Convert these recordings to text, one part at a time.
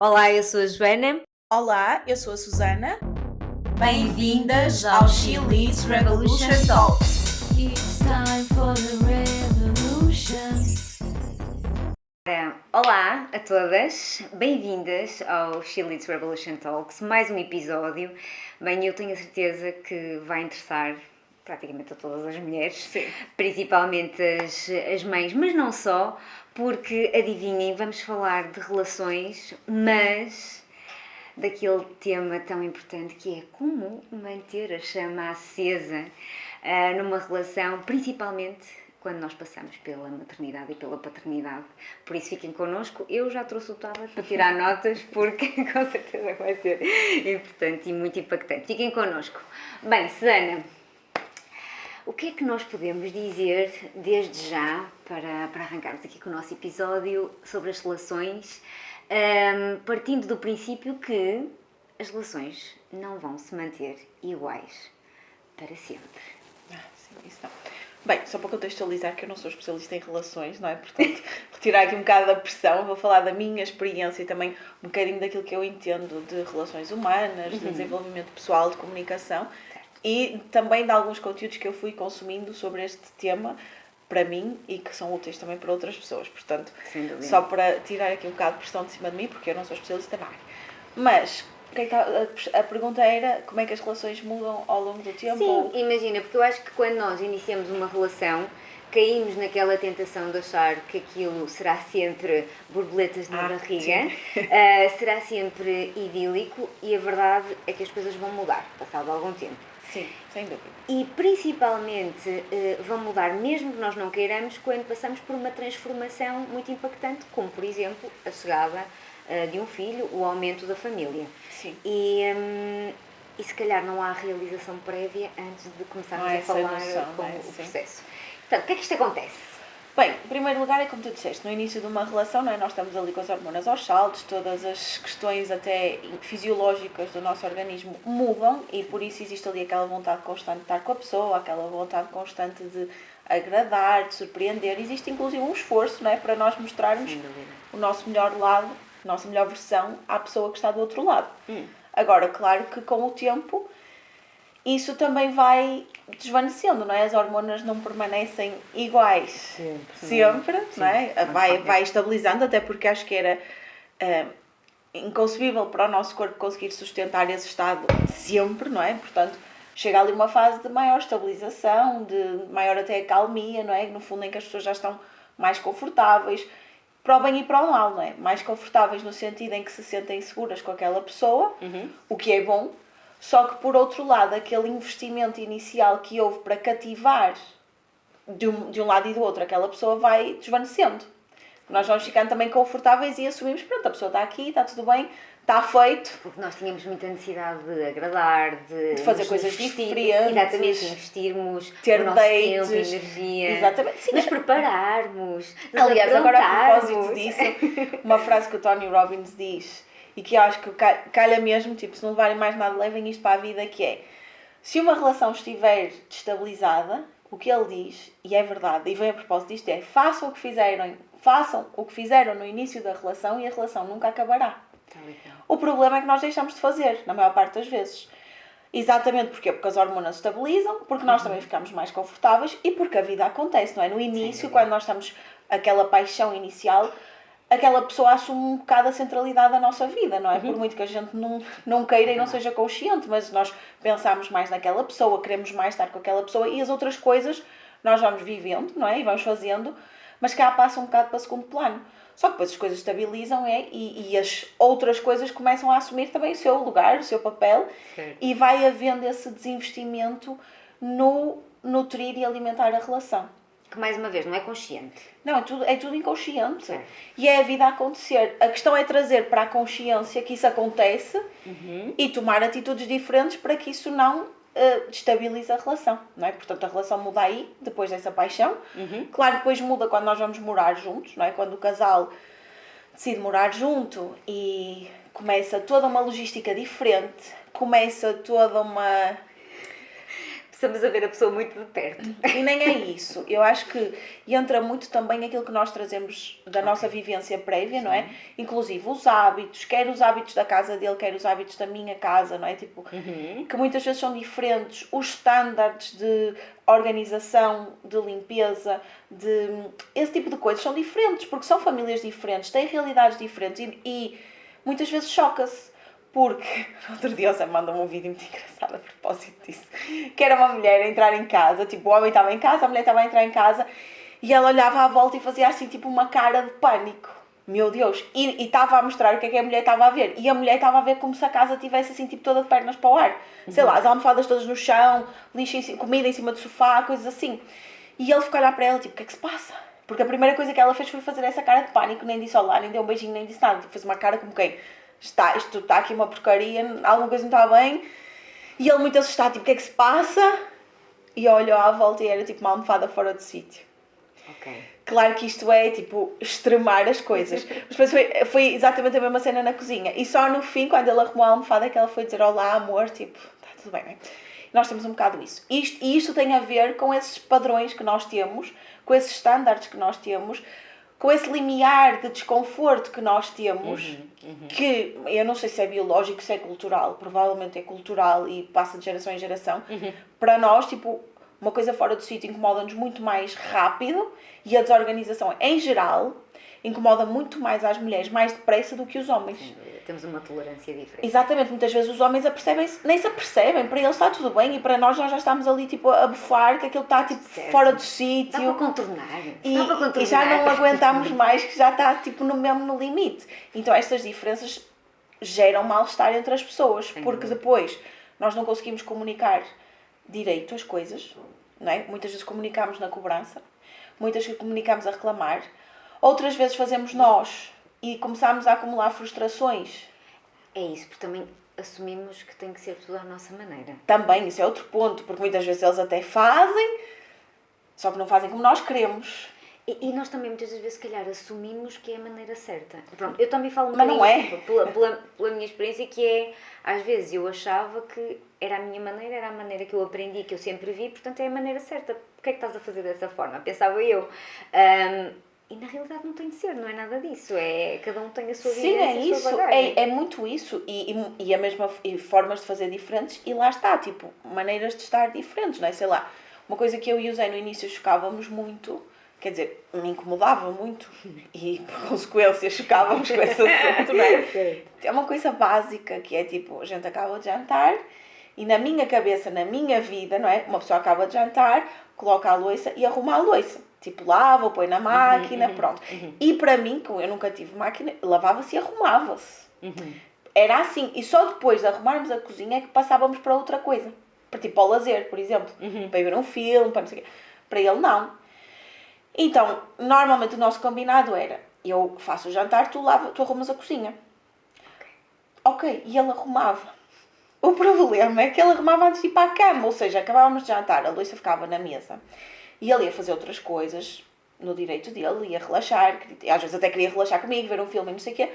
Olá, eu sou a Joana. Olá, eu sou a Susana. Bem-vindas ao She Leads Revolution Talks. It's time for the revolution. Olá a todas, bem-vindas ao She Leads Revolution Talks, mais um episódio. Bem, eu tenho a certeza que vai interessar praticamente a todas as mulheres, Sim. Principalmente as mães, mas não só, porque adivinhem, vamos falar de relações, mas daquele tema tão importante que é como manter a chama acesa numa relação, principalmente quando nós passamos pela maternidade e pela paternidade. Por isso fiquem connosco. Eu já trouxe o tablet para tirar notas porque com certeza vai ser importante e muito impactante. Fiquem connosco. Bem, Susana, o que é que nós podemos dizer desde já para arrancarmos aqui com o nosso episódio sobre as relações, partindo do princípio que as relações não vão se manter iguais para sempre. Sim, isso não. Bem, só para contextualizar que eu não sou especialista em relações, não é? Portanto, retirar aqui um bocado da pressão, vou falar da minha experiência e também um bocadinho daquilo que eu entendo de relações humanas, de desenvolvimento pessoal, de comunicação e também de alguns conteúdos que eu fui consumindo sobre este tema para mim e que são úteis também para outras pessoas. Portanto, só para tirar aqui um bocado de pressão de cima de mim, porque eu não sou especialista na área. Mas a pergunta era como é que as relações mudam ao longo do tempo? Sim, imagina, porque eu acho que quando nós iniciamos uma relação, caímos naquela tentação de achar que aquilo será sempre borboletas na barriga, será sempre idílico e a verdade é que as coisas vão mudar, passado algum tempo. Sim, sem dúvida. E principalmente vão mudar, mesmo que nós não queiramos, quando passamos por uma transformação muito impactante, como por exemplo a chegada de um filho, o aumento da família. Sim. E se calhar não há realização prévia antes de começarmos a falar com o processo. Portanto, o que é que isto acontece? Bem, em primeiro lugar é como tu disseste, no início de uma relação, não é? Nós estamos ali com as hormonas aos saltos, todas as questões até fisiológicas do nosso organismo mudam e por isso existe ali aquela vontade constante de estar com a pessoa, aquela vontade constante de agradar, de surpreender. Existe inclusive um esforço, não é? Para nós mostrarmos o nosso melhor lado, a nossa melhor versão à pessoa que está do outro lado. Agora, claro que com o tempo isso também vai desvanecendo, não é? As hormonas não permanecem iguais sempre, não é? Vai estabilizando, até porque acho que era inconcebível para o nosso corpo conseguir sustentar esse estado sempre, não é? Portanto, chega ali uma fase de maior estabilização, de maior até acalmia, não é? No fundo em que as pessoas já estão mais confortáveis, para o bem e para o mal, não é? Mais confortáveis no sentido em que se sentem seguras com aquela pessoa, o que é bom. Só que, por outro lado, aquele investimento inicial que houve para cativar de um lado e do outro aquela pessoa vai desvanecendo. Nós vamos ficando também confortáveis e assumimos, pronto, a pessoa está aqui, está tudo bem, está feito. Porque nós tínhamos muita necessidade de agradar, de fazer coisas diferentes. Exatamente, investirmos ter o nosso dates, tempo, energia, exatamente, sim, nos prepararmos, aliás, agora a propósito disso, uma frase que o Tony Robbins diz e que eu acho que calha mesmo, tipo, se não levarem mais nada, levem isto para a vida, que é: se uma relação estiver destabilizada, o que ele diz, e é verdade, e vem a propósito disto, é: façam o que fizeram no início da relação e a relação nunca acabará. O problema é que nós deixamos de fazer, na maior parte das vezes. Exatamente porque as hormonas estabilizam, porque nós também ficamos mais confortáveis e porque a vida acontece, não é? No início, quando nós estamos aquela paixão inicial, aquela pessoa assume um bocado a centralidade da nossa vida, não é? Por muito que a gente não queira e não seja consciente, mas nós pensamos mais naquela pessoa, queremos mais estar com aquela pessoa e as outras coisas nós vamos vivendo, não é? E vamos fazendo, mas cá passa um bocado para segundo plano. Só que depois as coisas estabilizam e as outras coisas começam a assumir também o seu lugar, o seu papel, e vai havendo esse desinvestimento no nutrir e alimentar a relação. Que, mais uma vez, não é consciente. Não, é tudo inconsciente. E é a vida a acontecer. A questão é trazer para a consciência que isso acontece e tomar atitudes diferentes para que isso não destabilize a relação, não é? Portanto, a relação muda aí, depois dessa paixão. Claro, depois muda quando nós vamos morar juntos, não é? Quando o casal decide morar junto e começa toda uma logística diferente, começa toda uma... estamos a ver a pessoa muito de perto. E nem é isso. Eu acho que entra muito também aquilo que nós trazemos da nossa vivência prévia, não é? Inclusive os hábitos, quer os hábitos da casa dele, quer os hábitos da minha casa, não é? Tipo, que muitas vezes são diferentes. Os estándares de organização, de limpeza, de esse tipo de coisas são diferentes, porque são famílias diferentes, têm realidades diferentes e muitas vezes choca-se. Porque outro dia você mandou-me um vídeo muito engraçado a propósito disso. Que era uma mulher a entrar em casa, tipo, o homem estava em casa, a mulher estava a entrar em casa e ela olhava à volta e fazia assim, tipo, uma cara de pânico. Meu Deus! E estava a mostrar o que é que a mulher estava a ver. E a mulher estava a ver como se a casa estivesse assim, tipo, toda de pernas para o ar. Sei lá, as almofadas todas no chão, lixo, comida em cima do sofá, coisas assim. E ele ficou a olhar para ela, tipo, o que é que se passa? Porque a primeira coisa que ela fez foi fazer essa cara de pânico, nem disse olá, nem deu um beijinho, nem disse nada. Fez uma cara como quem... isto está aqui uma porcaria, alguma coisa não está bem. E ele muito assustado, tipo, o que é que se passa? E olhou à volta e era tipo uma almofada fora do sítio. Ok. Claro que isto é, tipo, extremar as coisas. Mas depois foi exatamente a mesma cena na cozinha. E só no fim, quando ele arrumou a almofada, é que ela foi dizer olá, amor, tipo, está tudo bem, não é? Nós temos um bocado isso. E isto tem a ver com esses padrões que nós temos, com esses estándares que nós temos, com esse limiar de desconforto que nós temos, que eu não sei se é biológico, se é cultural, provavelmente é cultural e passa de geração em geração. Para nós, tipo, uma coisa fora do sítio incomoda-nos muito mais rápido e a desorganização, em geral, incomoda muito mais as mulheres mais depressa do que os homens. Temos uma tolerância diferente. Exatamente, muitas vezes os homens nem se apercebem, para eles está tudo bem e para nós já estamos ali tipo a bufar que aquilo está tipo fora do sítio. Dá para contornar. E já não aguentamos mais, que já está tipo mesmo no limite. Então estas diferenças geram mal-estar entre as pessoas, porque depois nós não conseguimos comunicar direito as coisas, não é? Muitas vezes comunicamos na cobrança, muitas vezes comunicamos a reclamar, outras vezes fazemos nós e começamos a acumular frustrações. É isso, porque também assumimos que tem que ser tudo à nossa maneira. Também, isso é outro ponto, porque muitas vezes eles até fazem, só que não fazem como nós queremos. E nós também muitas vezes, se calhar, assumimos que é a maneira certa. Pronto, eu também falo um Mas não é. pela minha experiência, que é, às vezes eu achava que era a minha maneira, era a maneira que eu aprendi, que eu sempre vi, portanto é a maneira certa. Porquê é que estás a fazer dessa forma? Pensava eu. E na realidade não tem de ser, não é nada disso. É, cada um tem a sua vida. Sim, é isso. É muito isso. E a mesma e formas de fazer diferentes. E lá está, tipo, maneiras de estar diferentes, não é? Sei lá, uma coisa que eu e o Zé no início chocávamos muito, quer dizer, me incomodava muito. E, por consequência, chocávamos com esse assunto, não é? É uma coisa básica, que é tipo, a gente acaba de jantar e na minha cabeça, na minha vida, não é? Uma pessoa acaba de jantar, coloca a louça e arruma a louça. Tipo, lava, põe na máquina, pronto. E para mim, como eu nunca tive máquina, lavava-se e arrumava-se. Era assim. E só depois de arrumarmos a cozinha é que passávamos para outra coisa. Para, tipo, ao lazer, por exemplo. Para ir ver um filme, para não sei o quê. Para ele, não. Então, normalmente o nosso combinado era, eu faço o jantar, tu arrumas a cozinha. Ok. E ele arrumava. O problema é que ele arrumava antes de ir para a cama. Ou seja, acabávamos de jantar, a louça ficava na mesa. E ele ia fazer outras coisas no direito dele, ia relaxar, às vezes até queria relaxar comigo, ver um filme e não sei o quê,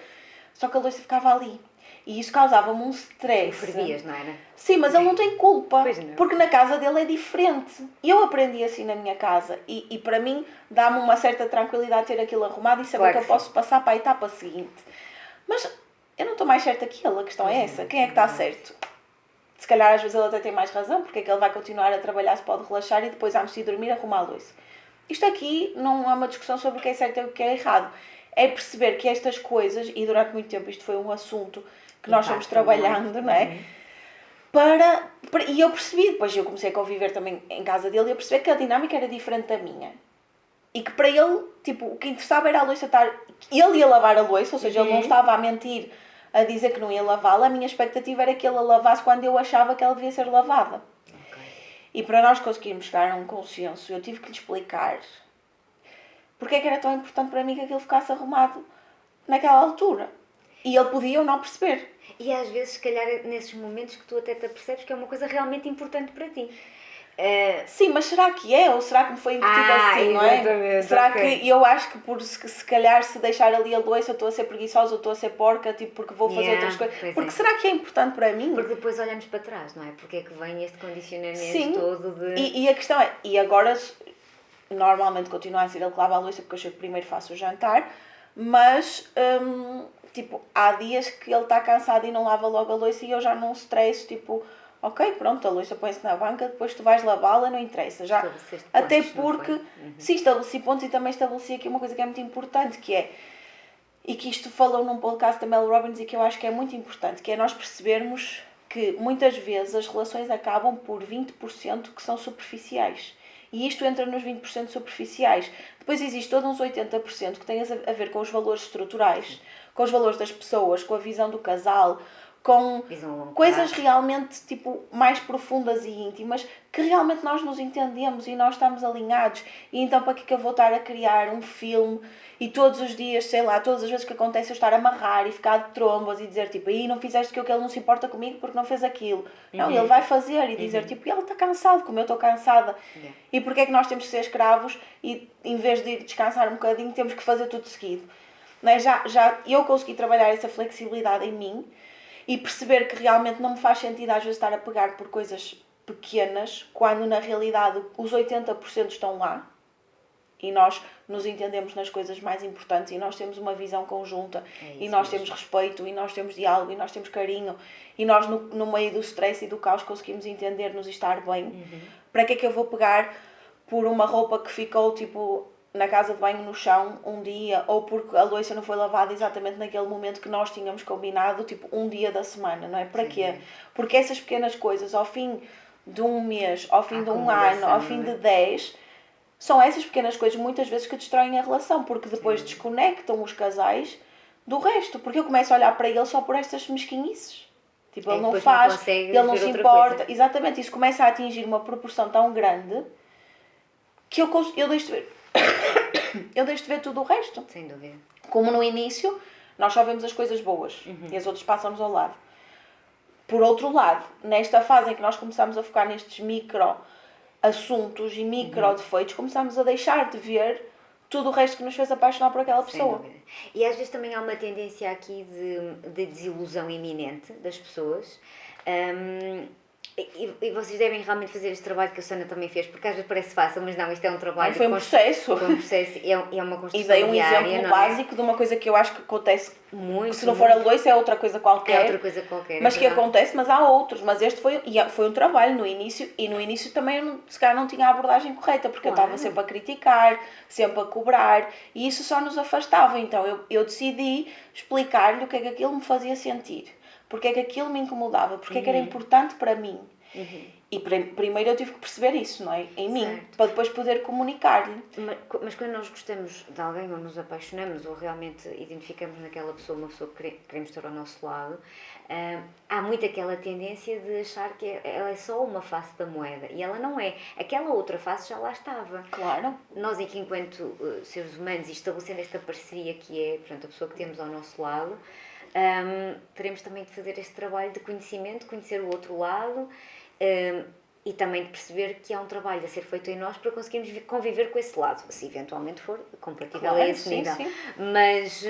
só que a louça ficava ali. E isso causava-me um stress. Fervias, não era? Sim, mas ele não tem culpa, Pois não. porque na casa dele é diferente. Eu aprendi assim na minha casa e para mim dá-me uma certa tranquilidade ter aquilo arrumado e saber Claro que eu que posso passar para a etapa seguinte. Mas eu não estou mais certa que ele, a questão é essa. Quem é que está certo? Se calhar às vezes ele até tem mais razão, porque é que ele vai continuar a trabalhar, se pode relaxar e depois antes de dormir arrumar a louça. Isto aqui não é uma discussão sobre o que é certo e o que é errado. É perceber que estas coisas, e durante muito tempo isto foi um assunto que nós fomos trabalhando, não é? E eu percebi, depois eu comecei a conviver também em casa dele e eu percebi que a dinâmica era diferente da minha. E que para ele, tipo, o que interessava era a louça estar... Ele ia lavar a louça, ou seja, ele não estava a mentir a dizer que não ia lavá-la. A minha expectativa era que ele a lavasse quando eu achava que ela devia ser lavada. E para nós conseguirmos chegar a um consenso, eu tive que lhe explicar porque é que era tão importante para mim que aquilo ficasse arrumado naquela altura. E ele podia ou não perceber. E às vezes, se calhar, é nesses momentos que tu até te apercebes que é uma coisa realmente importante para ti. Sim, mas será que é? Ou será que me foi incutido assim, não é? exatamente, Será ok. que eu acho que se calhar se deixar ali a louça eu estou a ser preguiçosa ou estou a ser porca, tipo, porque vou fazer Yeah, outras coisas. pois Porque é. será que é importante para mim? Porque depois olhamos para trás, não é? Porque é que vem este condicionamento Sim. todo de... E a questão é, e agora normalmente continua a ser ele que lava a louça porque eu chego primeiro faço o jantar, mas tipo, há dias que ele está cansado e não lava logo a louça e eu já não stresso, tipo, ok, pronto, a louça põe-se na banca, depois tu vais lavá-la, não interessa. Já, Estabeleceste até pontos, não porque, foi? sim, estabeleci pontos e também estabeleci aqui uma coisa que é muito importante, que é, e que isto falou num podcast da Mel Robbins e que eu acho que é muito importante, que é nós percebermos que muitas vezes as relações acabam por 20% que são superficiais. E isto entra nos 20% superficiais. Depois existe todos uns 80% que tem a ver com os valores estruturais, com os valores das pessoas, com a visão do casal, com Visão a longo coisas prazo. realmente tipo, mais profundas e íntimas, que realmente nós nos entendemos e nós estamos alinhados. E então para que eu vou estar a criar um filme e todos os dias, sei lá, todas as vezes que acontece eu estar a amarrar e ficar de trombas e dizer tipo, aí não fizeste aquilo que ele não se importa comigo porque não fez aquilo. Não, ele vai fazer e dizer tipo, ele está cansado como eu estou cansada. Yeah. E porquê é que nós temos que ser escravos e em vez de ir descansar um bocadinho temos que fazer tudo seguido? Não é? Já eu consegui trabalhar essa flexibilidade em mim e perceber que realmente não me faz sentido às vezes estar a pegar por coisas pequenas quando na realidade os 80% estão lá e nós nos entendemos nas coisas mais importantes e nós temos uma visão conjunta e nós temos respeito e nós temos diálogo e nós temos carinho e nós no meio do stress e do caos conseguimos entender-nos e estar bem. Para que é que eu vou pegar por uma roupa que ficou tipo na casa de banho no chão um dia ou porque a louça não foi lavada exatamente naquele momento que nós tínhamos combinado, tipo um dia da semana, não é? Para quê? Porque essas pequenas coisas ao fim de um mês, ao fim de um ano, ao fim de 10, são essas pequenas coisas muitas vezes que destroem a relação, porque depois desconectam os casais do resto, porque eu começo a olhar para ele só por estas mesquinhices. Tipo, ele não depois faz, não consegues ele não ver se outra importa. coisa. Exatamente, isso começa a atingir uma proporção tão grande que eu deixo de ver. Eu deixo de ver tudo o resto. Sem dúvida. Como no início, nós só vemos as coisas boas e as outras passam-nos ao lado. Por outro lado, nesta fase em que nós começamos a focar nestes micro assuntos e micro defeitos, começamos a deixar de ver tudo o resto que nos fez apaixonar por aquela Sem pessoa. dúvida. E às vezes também há uma tendência aqui de desilusão iminente das pessoas. E vocês devem realmente fazer este trabalho que a Susana também fez, porque às vezes parece fácil, mas não, isto é um trabalho... Foi um processo. Foi um processo e é uma construção E dei um diária, exemplo não é? básico de uma coisa que eu acho que acontece. Muito, Se não for a muito. louça é outra coisa qualquer. É outra coisa qualquer. Mas é que verdade. acontece, mas há outros. Mas este foi um trabalho no início. E no início também eu se calhar não tinha a abordagem correta. Porque Claro. eu estava sempre a criticar, sempre a cobrar. E isso só nos afastava. Então eu decidi explicar-lhe o que é que aquilo me fazia sentir. Porque é que aquilo me incomodava. Porque é que era importante para mim. E primeiro eu tive que perceber isso, não é? Em mim. Certo. Para depois poder comunicar-lhe. Mas quando nós gostamos de alguém ou nos apaixonamos ou realmente identificamos naquela pessoa uma pessoa que queremos ter ao nosso lado, há muito aquela tendência de achar que ela é só uma face da moeda e ela não é. Aquela outra face já lá estava. Claro. Nós aqui enquanto seres humanos e estabelecendo esta parceria que é, portanto, a pessoa que temos ao nosso lado, teremos também de fazer este trabalho de conhecimento, conhecer o outro lado, e também de perceber que há um trabalho a ser feito em nós para conseguirmos conviver com esse lado, se eventualmente for compatível Claro, a esse sim, nível. sim. Mas,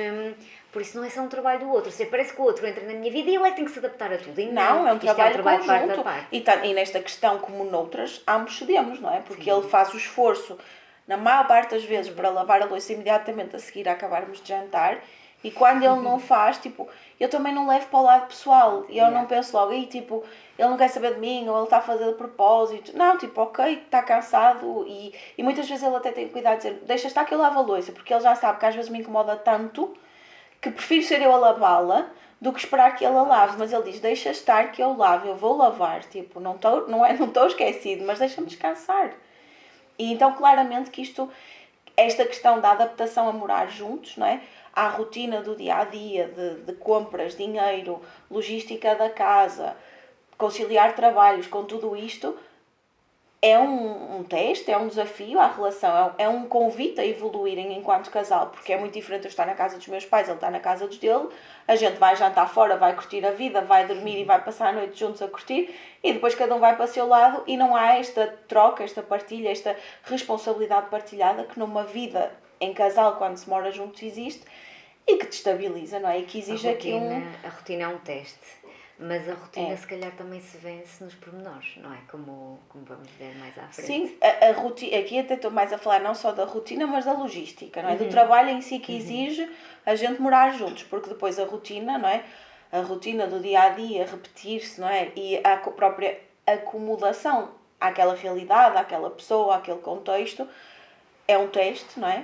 por isso não é só um trabalho do outro. Se parece que o outro entra na minha vida e ele é que tem que se adaptar a tudo. E Não, é um isto trabalho parte a conjunto. parte. E nesta questão, como noutras, ambos cedemos, não é? Porque ele faz o esforço, na maior parte das vezes, para lavar a louça imediatamente a seguir a acabarmos de jantar. E quando ele não faz, tipo, eu também não levo para o lado pessoal. E eu não penso logo, tipo, ele não quer saber de mim, ou ele está a fazer de propósito. Não, tipo, ok, está cansado. E muitas vezes ele até tem cuidado de dizer, deixa estar que eu lavo a louça. Porque ele já sabe que às vezes me incomoda tanto que prefiro ser eu a lavá-la do que esperar que ele a lave. Mas ele diz, deixa estar que eu lavo, eu vou lavar. Tipo, não estou esquecido, mas deixa-me descansar. E então, claramente que esta questão da adaptação a morar juntos, não é? À rotina do dia-a-dia, de compras, dinheiro, logística da casa, conciliar trabalhos com tudo isto, é um teste, é um desafio à relação, é um convite a evoluírem enquanto casal, porque é muito diferente eu estar na casa dos meus pais, ele está na casa dos dele, a gente vai jantar fora, vai curtir a vida, vai dormir e vai passar a noite juntos a curtir, e depois cada um vai para o seu lado e não há esta troca, esta partilha, esta responsabilidade partilhada que numa vida em casal, quando se mora juntos, existe e que destabiliza, não é? E que exige aqui A rotina é um teste. Mas a rotina, se calhar, também se vence nos pormenores, não é? Como vamos ver mais à frente. Sim, a rotina, aqui até estou mais a falar não só da rotina, mas da logística, não é? Do trabalho em si que exige a gente morar juntos, porque depois a rotina, não é? A rotina do dia-a-dia, repetir-se, não é? E a própria acomodação àquela realidade, àquela pessoa, àquele contexto, é um teste, não é?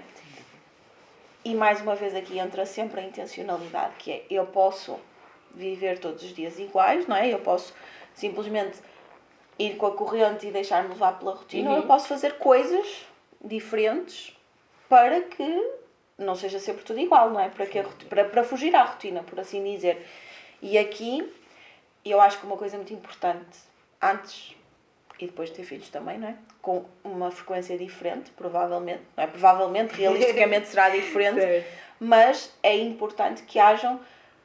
E mais uma vez aqui entra sempre a intencionalidade, que é, eu posso viver todos os dias iguais, não é? Eu posso simplesmente ir com a corrente e deixar-me levar pela rotina, ou eu posso fazer coisas diferentes para que não seja sempre tudo igual, não é? Para fugir à rotina, por assim dizer. E aqui, eu acho que uma coisa muito importante, antes e depois de ter filhos também, não é? Com uma frequência diferente, provavelmente, não é? Provavelmente, realisticamente será diferente, mas é importante que hajam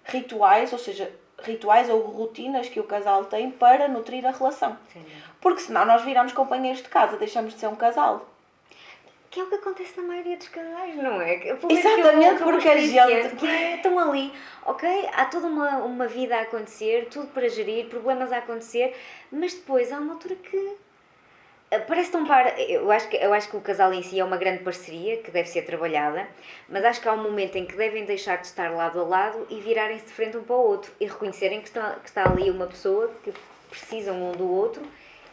rituais, ou seja, rituais ou rotinas que o casal tem para nutrir a relação. Sim. Porque senão nós viramos companheiros de casa, deixamos de ser um casal. Que é o que acontece na maioria dos casais, não é? Exatamente, porque a gente... Que estão ali, ok? Há toda uma vida a acontecer, tudo para gerir, problemas a acontecer, mas depois há uma altura que parece tão par. Eu acho que o casal em si é uma grande parceria que deve ser trabalhada, mas acho que há um momento em que devem deixar de estar lado a lado e virarem-se de frente um para o outro e reconhecerem que está ali uma pessoa que precisam um do outro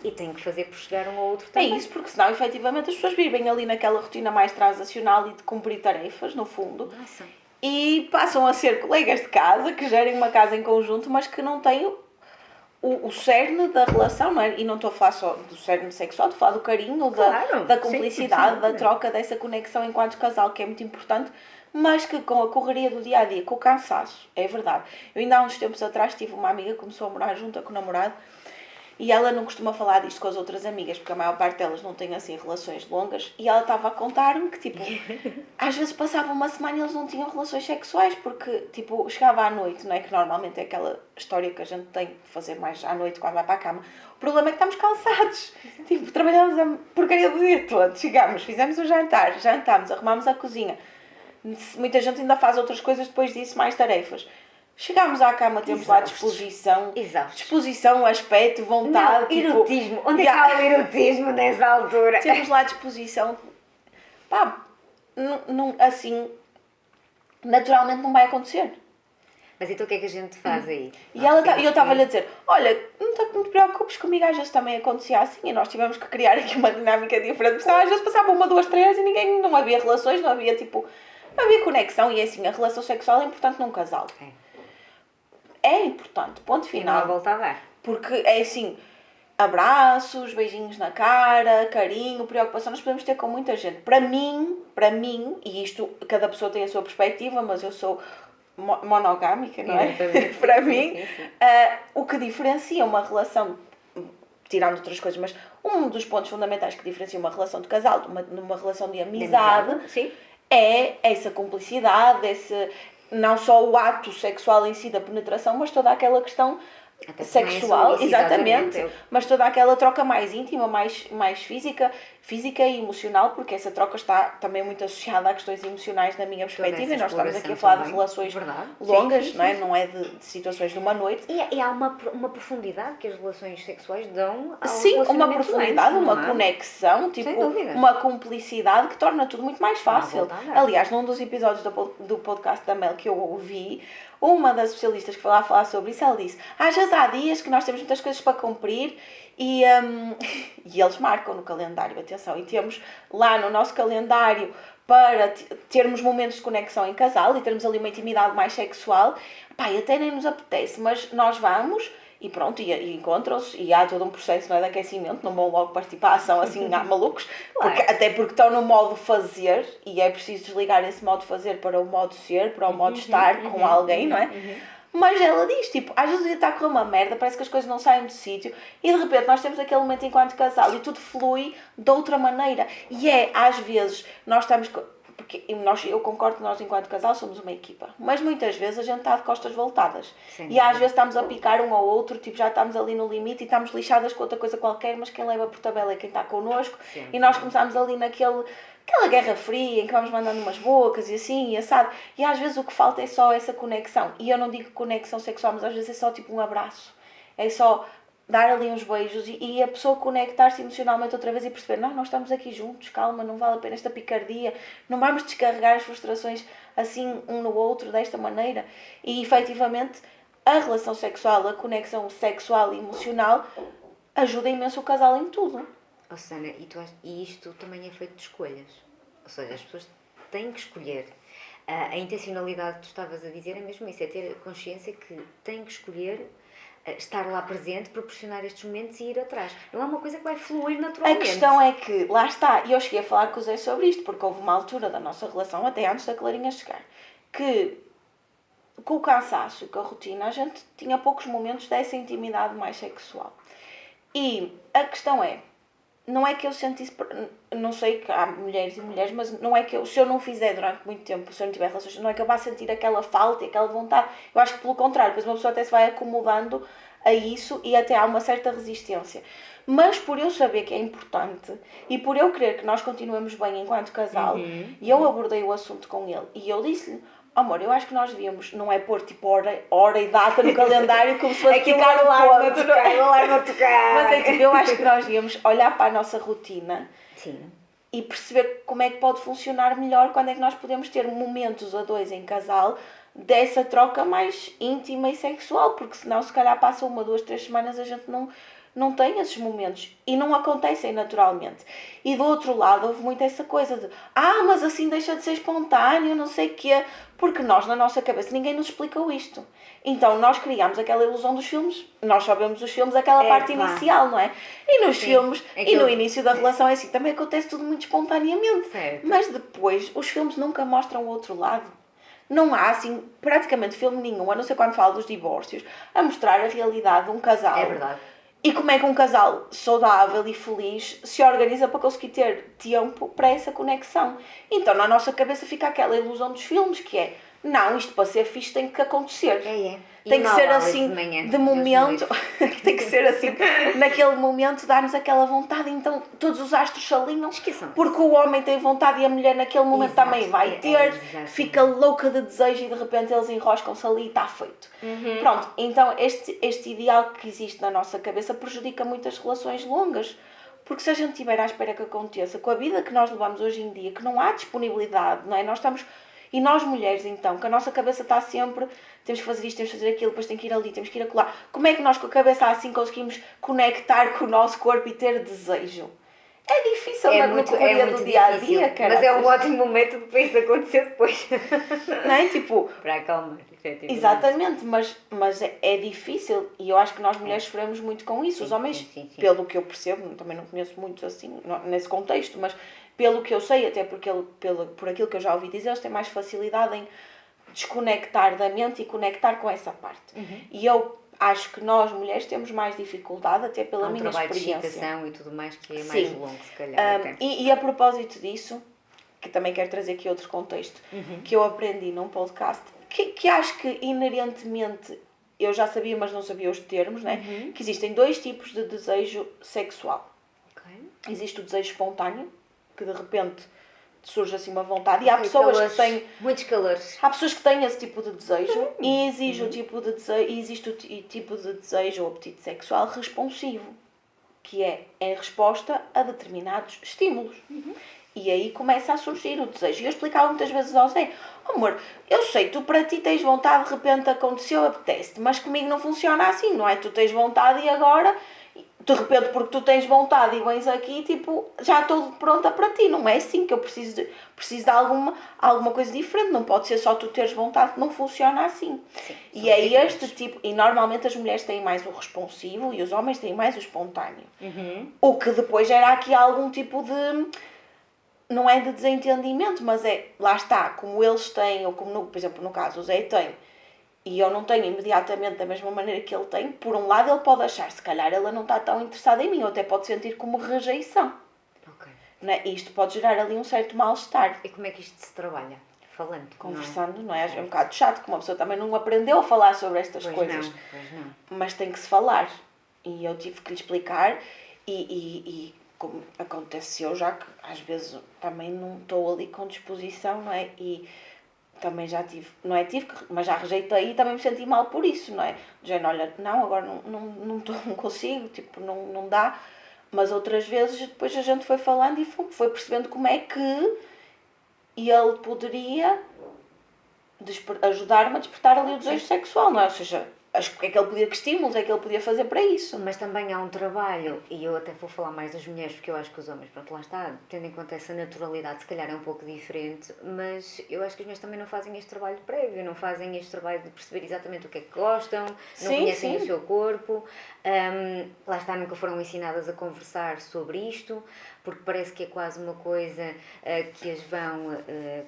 e têm que fazer por chegar um ao outro também. É isso, porque senão efetivamente as pessoas vivem ali naquela rotina mais transacional e de cumprir tarefas, no fundo. Nossa. E passam a ser colegas de casa, que gerem uma casa em conjunto, mas que não têm o cerne da relação, não é? E não estou a falar só do cerne sexual, estou a falar do carinho, Claro, da cumplicidade, sim. da troca, dessa conexão enquanto casal, que é muito importante, mas que com a correria do dia-a-dia, com o cansaço, é verdade. Eu ainda há uns tempos atrás tive uma amiga que começou a morar junto com o namorado, e ela não costuma falar disto com as outras amigas, porque a maior parte delas não tem assim relações longas, e ela estava a contar-me que, tipo, às vezes passava uma semana e eles não tinham relações sexuais, porque, tipo, chegava à noite, não é? Que normalmente é aquela história que a gente tem de fazer mais à noite quando vai para a cama. O problema é que estamos cansados. Tipo, trabalhamos a porcaria do dia todo. Chegámos, fizemos o jantar, jantámos, arrumámos a cozinha. Muita gente ainda faz outras coisas depois disso, mais tarefas. Chegámos à cama, temos lá disposição, aspecto, vontade. Não, erotismo. Onde é que há o erotismo nessa altura? Temos lá disposição. Pá, assim, naturalmente não vai acontecer. Mas então o que é que a gente faz aí? E eu estava-lhe a dizer, olha, não te preocupes comigo, às vezes também acontecia assim e nós tivemos que criar aqui uma dinâmica diferente. Porque às vezes passava 1, 2, 3 e não havia relações, não havia conexão. E assim, a relação sexual é importante num casal. É importante, ponto final. E não há volta a dar. Porque é assim, abraços, beijinhos na cara, carinho, preocupação, nós podemos ter com muita gente. Para mim, e isto, cada pessoa tem a sua perspectiva, mas eu sou monogâmica, não é? Para mim, o que diferencia uma relação, tirando outras coisas, mas um dos pontos fundamentais que diferencia uma relação de casal de uma relação de amizade é essa cumplicidade, não só o ato sexual em si da penetração, mas toda aquela questão sexual, exatamente, mas toda aquela troca mais íntima, mais física e emocional, porque essa troca está também muito associada a questões emocionais na minha perspectiva, e nós estamos aqui a falar de relações longas, sim. Não é de situações de uma noite. E há uma profundidade que as relações sexuais dão ao sim, uma profundidade, uma conexão, tipo, uma cumplicidade que torna tudo muito mais fácil. Aliás, num dos episódios do podcast da Mel que eu ouvi, uma das especialistas que foi lá falar sobre isso, ela disse, às vezes há dias que nós temos muitas coisas para cumprir e eles marcam no calendário, atenção, e temos lá no nosso calendário para termos momentos de conexão em casal e termos ali uma intimidade mais sexual, pá, e até nem nos apetece, mas nós vamos e pronto, e encontram-se e há todo um processo, não é, de aquecimento, não vão logo partir para a ação assim malucos, até porque estão no modo fazer e é preciso desligar esse modo fazer para o modo ser, para o modo estar com alguém, não é? Mas ela diz, tipo, às vezes o dia está a correr uma merda, parece que as coisas não saem do sítio e de repente nós temos aquele momento enquanto casal e tudo flui de outra maneira. E às vezes, nós estamos... Porque eu concordo que nós enquanto casal somos uma equipa, mas muitas vezes a gente está de costas voltadas. Sim. E às vezes estamos a picar um ao outro, tipo, já estamos ali no limite e estamos lixadas com outra coisa qualquer, mas quem leva por tabela é quem está connosco. Sim. E nós começamos ali aquela guerra fria em que vamos mandando umas bocas e assim, e assado. E às vezes o que falta é só essa conexão. E eu não digo conexão sexual, mas às vezes é só tipo um abraço. É só dar ali uns beijos e a pessoa conectar-se emocionalmente outra vez e perceber, não, nós estamos aqui juntos, calma, não vale a pena esta picardia, não vamos descarregar as frustrações assim um no outro desta maneira. E efetivamente a relação sexual, a conexão sexual e emocional ajuda imenso o casal em tudo. Oh, Susana, e isto também é feito de escolhas. Ou seja, as pessoas têm que escolher. A intencionalidade que tu estavas a dizer é mesmo isso, é ter consciência que têm que escolher estar lá presente, proporcionar estes momentos e ir atrás. Não é uma coisa que vai fluir naturalmente. A questão é que, lá está, e eu cheguei a falar com o Zé sobre isto, porque houve uma altura da nossa relação, até antes da Clarinha chegar, que com o cansaço e com a rotina, a gente tinha poucos momentos dessa intimidade mais sexual. E a questão é, não é que eu sentisse, não sei que há mulheres e mulheres, mas não é que se eu não fizer durante muito tempo, se eu não tiver relações, não é que eu vá sentir aquela falta e aquela vontade. Eu acho que pelo contrário, depois uma pessoa até se vai acomodando a isso e até há uma certa resistência. Mas por eu saber que é importante e por eu querer que nós continuemos bem enquanto casal, e eu abordei o assunto com ele e eu disse-lhe, amor, eu acho que nós devíamos, não é pôr tipo hora e data no calendário como se fosse ficar o alarme a tocar. Mas é tipo, eu acho que nós devíamos olhar para a nossa rotina. Sim. E perceber como é que pode funcionar melhor, quando é que nós podemos ter momentos a dois em casal dessa troca mais íntima e sexual, porque senão se calhar passa 1, 2, 3 semanas a gente não tem esses momentos e não acontecem naturalmente. E do outro lado houve muito essa coisa de mas assim deixa de ser espontâneo, não sei o quê, porque nós na nossa cabeça ninguém nos explicou isto. Então nós criámos aquela ilusão dos filmes, nós só vemos os filmes aquela parte inicial, não é? E nos filmes, e no início da relação é assim, também acontece tudo muito espontaneamente. Certo. Mas depois os filmes nunca mostram o outro lado. Não há, assim, praticamente filme nenhum, a não ser quando fala dos divórcios, a mostrar a realidade de um casal. É verdade. E como é que um casal saudável e feliz se organiza para conseguir ter tempo para essa conexão. Então, na nossa cabeça fica aquela ilusão dos filmes, que é, não, isto para ser fixe tem que acontecer. É. Tem que ser assim, de momento, tem que ser assim, naquele momento dá-nos aquela vontade, então todos os astros se alinham, porque o homem tem vontade e a mulher naquele momento também vai ter, fica louca de desejo e de repente eles enroscam-se ali e está feito. Pronto, então este ideal que existe na nossa cabeça prejudica muitas relações longas, porque se a gente estiver à espera que aconteça, com a vida que nós levamos hoje em dia, que não há disponibilidade, não é? Nós estamos... E nós mulheres, então, que a nossa cabeça está sempre, temos que fazer isto, temos que fazer aquilo, depois tem que ir ali, temos que ir acolá. Como é que nós com a cabeça assim conseguimos conectar com o nosso corpo e ter desejo? É difícil no correria do dia a dia, cara. Mas é um ótimo método para isso acontecer depois. Não é? Tipo... Para acalmar, efetivamente. Exatamente, mas é difícil e eu acho que nós mulheres sofremos muito com isso. Os homens, pelo que eu percebo, também não conheço muitos assim, nesse contexto, mas... Pelo que eu sei, até porque por aquilo que eu já ouvi dizer, eles têm mais facilidade em desconectar da mente e conectar com essa parte. E eu acho que nós, mulheres, temos mais dificuldade, até pela minha experiência. Um trabalho de excitação e tudo mais que é mais longo, se calhar. E a propósito disso, que também quero trazer aqui outro contexto, que eu aprendi num podcast, que acho que inerentemente, eu já sabia, mas não sabia os termos, né? Que existem 2 tipos de desejo sexual. Existe o desejo espontâneo, que de repente surge assim uma vontade, e há pessoas que têm muitos calores. Há pessoas que têm esse tipo de desejo e existe o tipo de desejo, e existe o tipo de desejo ou apetite sexual responsivo, que é em resposta a determinados estímulos. E aí começa a surgir o desejo. E eu explicava muitas vezes ao Zé, amor, eu sei, tu para ti tens vontade, de repente aconteceu, apetece-te, mas comigo não funciona assim, não é? Tu tens vontade e agora... De repente, porque tu tens vontade e vens aqui, tipo, já estou pronta para ti. Não é assim que eu preciso de alguma coisa diferente. Não pode ser só tu teres vontade, que não funciona assim. Sim, e é este tipo... E normalmente as mulheres têm mais o responsivo e os homens têm mais o espontâneo. O que depois gera aqui algum tipo de... Não é de desentendimento, mas é... Lá está, como eles têm, ou como, por exemplo, no caso o Zé tem... e eu não tenho imediatamente da mesma maneira que ele tem, por um lado ele pode achar, se calhar ela não está tão interessada em mim, ou até pode sentir como rejeição. Ok. Né? E isto pode gerar ali um certo mal-estar. E como é que isto se trabalha? Falando. Conversando, não é? Às vezes é um bocado chato, que uma pessoa também não aprendeu a falar sobre estas Pois coisas. pois não. Mas tem que se falar. E eu tive que lhe explicar e como aconteceu, já que às vezes também não estou ali com disposição, não é? E também já tive, não é? Mas já rejeitei e também me senti mal por isso, não é? Já olha, não, agora não consigo, tipo, não dá. Mas outras vezes depois a gente foi falando e foi percebendo como é que ele poderia ajudar-me a despertar ali o desejo sexual, não é? Ou seja, o que é que ele podia, que estímulos é que ele podia fazer para isso? Mas também há um trabalho, e eu até vou falar mais das mulheres, porque eu acho que os homens, pronto, lá está, tendo em conta essa naturalidade, se calhar é um pouco diferente, mas eu acho que as mulheres também não fazem este trabalho prévio, não fazem este trabalho de perceber exatamente o que é que gostam, não conhecem o seu corpo, lá está, nunca foram ensinadas a conversar sobre isto, porque parece que é quase uma coisa que as vão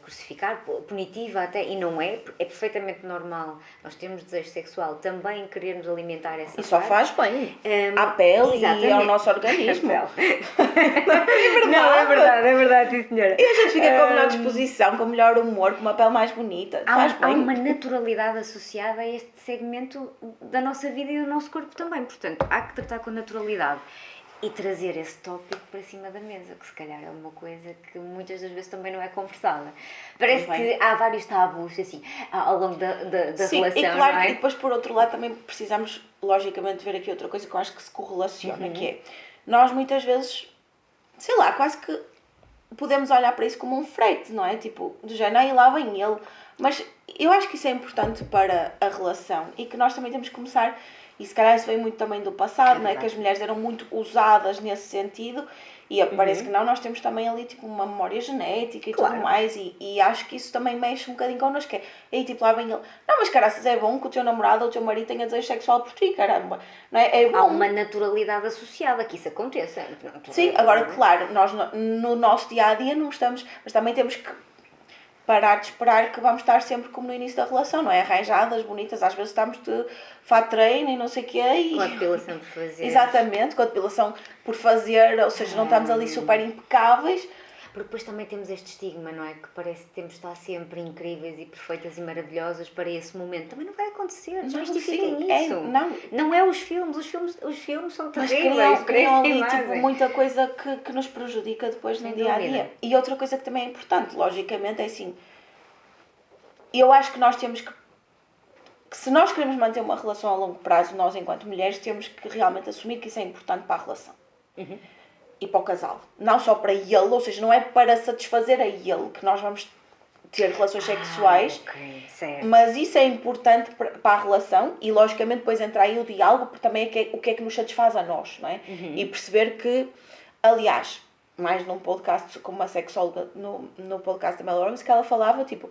crucificar, punitiva até, e não é, é perfeitamente normal. Nós temos desejo sexual, também querermos alimentar essa E só parte. faz bem à pele e ao nosso organismo. É verdade, sim senhora. E a gente fica com melhor disposição, com melhor humor, com uma pele mais bonita. Faz Há bem. uma naturalidade associada a este segmento da nossa vida e do nosso corpo também, portanto, há que tratar com naturalidade. E trazer esse tópico para cima da mesa, que se calhar é uma coisa que muitas das vezes também não é conversada. Parece que há vários tabus, assim, ao longo da Sim, relação, e claro, não é? e depois por outro lado também precisamos, logicamente, ver aqui outra coisa que eu acho que se correlaciona, que é, nós muitas vezes, sei lá, quase que podemos olhar para isso como um frete, não é? Tipo, do género, e lá vem ele. Mas eu acho que isso é importante para a relação e que nós também temos que começar. E se calhar isso veio muito também do passado, não é? Que as mulheres eram muito usadas nesse sentido e parece que não, nós temos também ali tipo uma memória genética e tudo mais e acho que isso também mexe um bocadinho connosco. Aí tipo lá vem ele, não, mas caraças, é bom que o teu namorado ou o teu marido tenha desejo sexual por ti, caramba. Não é? É bom. Há uma naturalidade associada que isso aconteça. Sim, agora claro, nós no nosso dia-a-dia não estamos, mas também temos que parar de esperar que vamos estar sempre como no início da relação, não é? Arranjadas, bonitas, às vezes estamos de fato treino e não sei o quê. E... Com a depilação por fazer. Exatamente, com a depilação por fazer, ou seja, não estamos ali super impecáveis. Porque depois também temos este estigma, não é? Que parece que temos de estar sempre incríveis e perfeitas e maravilhosas para esse momento. Também não vai acontecer, desmistifiquem isso. Não é os filmes são terríveis. Mas criam ali tipo, muita coisa que nos prejudica depois no dia-a-dia. E outra coisa que também é importante, logicamente, é assim, eu acho que nós temos que se nós queremos manter uma relação a longo prazo, nós enquanto mulheres temos que realmente assumir que isso é importante para a relação. E para o casal. Não só para ele, ou seja, não é para satisfazer a ele que nós vamos ter relações sexuais, mas isso é importante para a relação e logicamente depois entra aí o diálogo, porque também é o que é que nos satisfaz a nós, não é? E perceber que, aliás, mais num podcast com uma sexóloga, no podcast da Mel Robbins, que ela falava, tipo,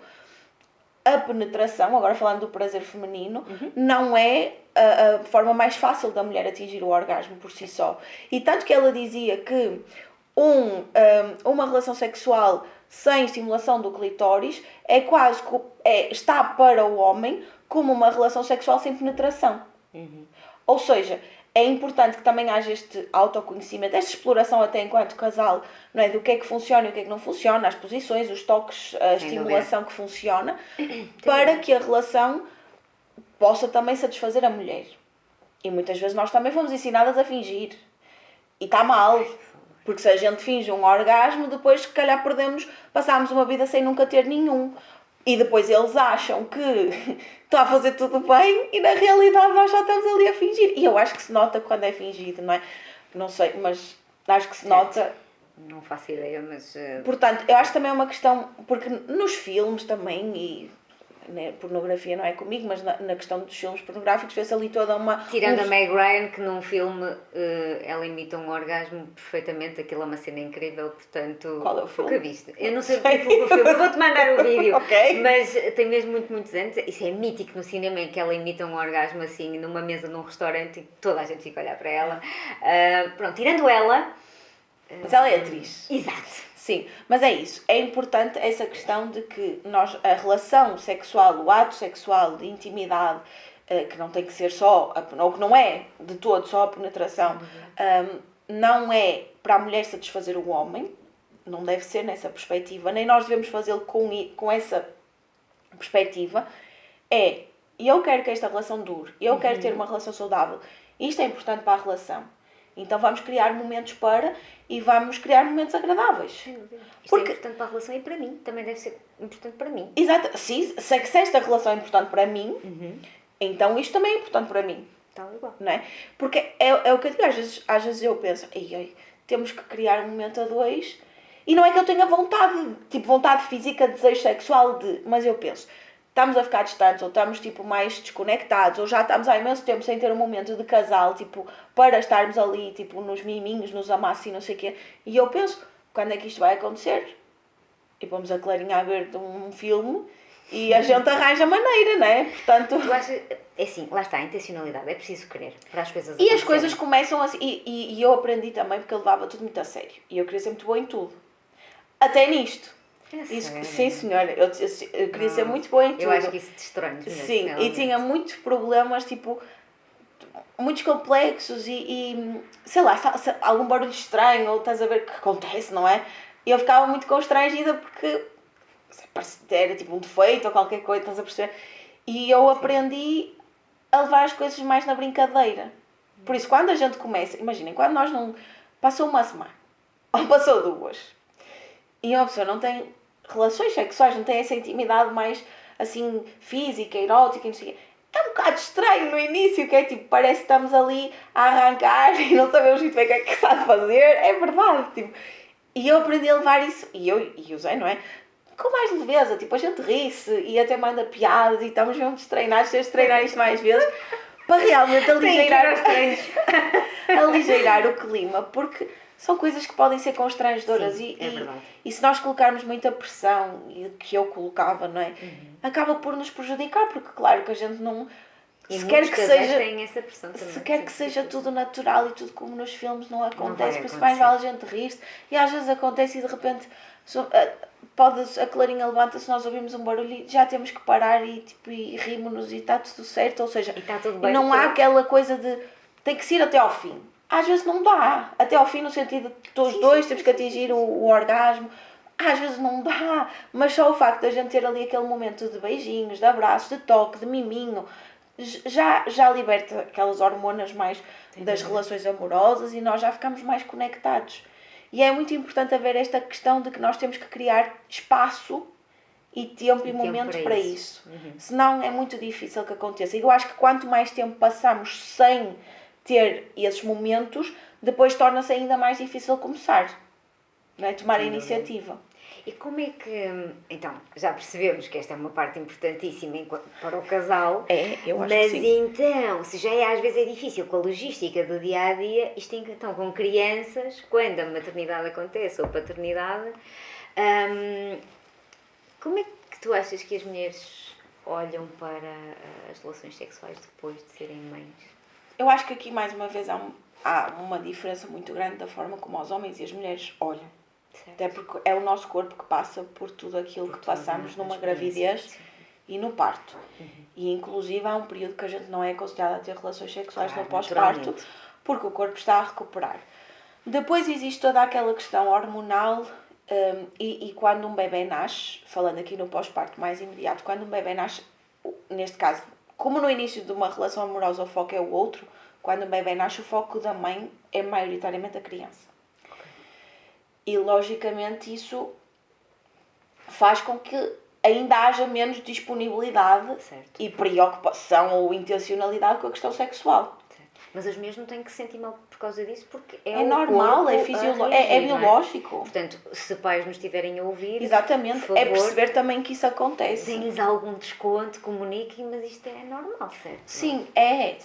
a penetração, agora falando do prazer feminino, não é a forma mais fácil da mulher atingir o orgasmo por si só. E tanto que ela dizia que uma relação sexual sem estimulação do clitóris é quase está para o homem como uma relação sexual sem penetração. Ou seja, é importante que também haja este autoconhecimento, esta exploração até enquanto casal, não é? Do que é que funciona e o que é que não funciona, as posições, os toques, a estimulação que funciona, para que a relação possa também satisfazer a mulher. E muitas vezes nós também fomos ensinadas a fingir. E está mal. Porque se a gente finge um orgasmo, depois se calhar passámos uma vida sem nunca ter nenhum. E depois eles acham que estão a fazer tudo bem e na realidade nós só estamos ali a fingir. E eu acho que se nota quando é fingido, não é? Não sei, mas acho que se nota. Não faço ideia, mas... Portanto, eu acho que também é uma questão, porque nos filmes também, e né, pornografia não é comigo, mas na questão dos filmes pornográficos vê-se ali toda uma... Tirando a Meg Ryan, que num filme ela imita um orgasmo perfeitamente, aquilo é uma cena incrível, portanto... Qual é o filme? Nunca viste. Eu não sei o título do filme, eu vou-te mandar o vídeo. Ok. Mas tem mesmo muitos anos, isso é mítico no cinema, em que ela imita um orgasmo assim, numa mesa num restaurante e toda a gente fica a olhar para ela. Pronto, tirando ela... Mas ela é atriz. Exato. Sim, mas é isso. É importante essa questão de que a relação sexual, o ato sexual de intimidade, que não tem que ser só, ou que não é de todo só a penetração, não é para a mulher satisfazer o homem, não deve ser nessa perspectiva, nem nós devemos fazê-lo com essa perspectiva. E eu quero que esta relação dure, eu quero ter uma relação saudável. Isto é importante para a relação. Então vamos criar momentos e vamos criar momentos agradáveis. Isto é importante para a relação e para mim. Também deve ser importante para mim. Exato. Se esta relação é importante para mim, então isto também é importante para mim. Tal igual. Não é? Porque é o que eu digo. Às vezes eu penso, temos que criar um momento a dois. E não é que eu tenha vontade física, desejo sexual, mas eu penso, estamos a ficar distantes, ou estamos mais desconectados, ou já estamos há imenso tempo sem ter um momento de casal, para estarmos ali, nos miminhos, nos amassos e não sei o quê. E eu penso, quando é que isto vai acontecer? E vamos a Clarinha a ver um filme e a gente arranja maneira, não é? Portanto... Tu achas... É assim, lá está, a intencionalidade. É preciso querer para as coisas E as coisas começam assim... E eu aprendi também, porque eu levava tudo muito a sério. E eu queria ser muito boa em tudo. Até nisto. Sim, senhora. Eu queria ser muito boa em tudo. Eu acho que isso destrói-nos mesmo. Sim, realmente. E tinha muitos problemas, muitos complexos e sei lá, algum barulho estranho, ou estás a ver o que acontece, não é? E eu ficava muito constrangida porque era um defeito ou qualquer coisa, estás a perceber? E eu aprendi a levar as coisas mais na brincadeira. Por isso, quando a gente começa, imaginem, quando nós não... Passou uma semana, ou passou duas, e uma pessoa não tem relações sexuais, não tem essa intimidade mais, assim, física, erótica, não sei o quê. É um bocado estranho no início, que é parece que estamos ali a arrancar e não sabemos muito bem o que é que sabe fazer. É verdade, E eu aprendi a levar isso, e usei, não é? Com mais leveza, a gente ri-se e até manda piadas e estamos mesmo treinados, temos de treinar isto mais vezes, para realmente aligeirar o clima, porque são coisas que podem ser constrangedoras. Sim, e se nós colocarmos muita pressão, que eu colocava, não é? Acaba por nos prejudicar, porque claro que a gente não... E se quer que seja, tem essa pressão também. Se quer que seja tudo natural e tudo como nos filmes, não acontece, por isso mais vale a gente rir-se. E às vezes acontece e de repente a Clarinha levanta-se, nós ouvimos um barulho e já temos que parar e rimos-nos e está tudo certo. Ou seja, e está tudo bem, não há aquela coisa de tem que ser até ao fim. Às vezes não dá. Até ao fim no sentido de os dois temos que atingir o orgasmo. Às vezes não dá. Mas só o facto de a gente ter ali aquele momento de beijinhos, de abraços, de toque, de miminho, já liberta aquelas hormonas mais das relações amorosas e nós já ficamos mais conectados. E é muito importante haver esta questão de que nós temos que criar espaço e tempo e momento para isso. Senão é muito difícil que aconteça. E eu acho que quanto mais tempo passamos sem ter esses momentos, depois torna-se ainda mais difícil começar, não é? Tomar a iniciativa. E como é que... Então, já percebemos que esta é uma parte importantíssima para o casal. Eu acho mas que sim. Então, se já às vezes é difícil com a logística do dia-a-dia, isto então com crianças, quando a maternidade acontece ou a paternidade, como é que tu achas que as mulheres olham para as relações sexuais depois de serem mães? Eu acho que aqui, mais uma vez, há uma diferença muito grande da forma como os homens e as mulheres olham. Certo. Até porque é o nosso corpo que passa por tudo aquilo que passamos numa gravidez e no parto. E, inclusive, há um período que a gente não é aconselhada a ter relações sexuais no pós-parto, porque o corpo está a recuperar. Depois existe toda aquela questão hormonal e quando um bebê nasce, falando aqui no pós-parto mais imediato, quando um bebê nasce, neste caso, como no início de uma relação amorosa o foco é o outro, quando um bebê nasce o foco da mãe é maioritariamente a criança. E logicamente isso faz com que ainda haja menos disponibilidade e preocupação ou intencionalidade com a questão sexual. Mas as mulheres não têm que se sentir mal por causa disso, porque é normal, é fisiológico, é biológico. Portanto, se pais nos estiverem a ouvir, exatamente, por favor, é perceber também que isso acontece. Deem-lhes algum desconto, comuniquem, mas isto é normal, certo? Sim,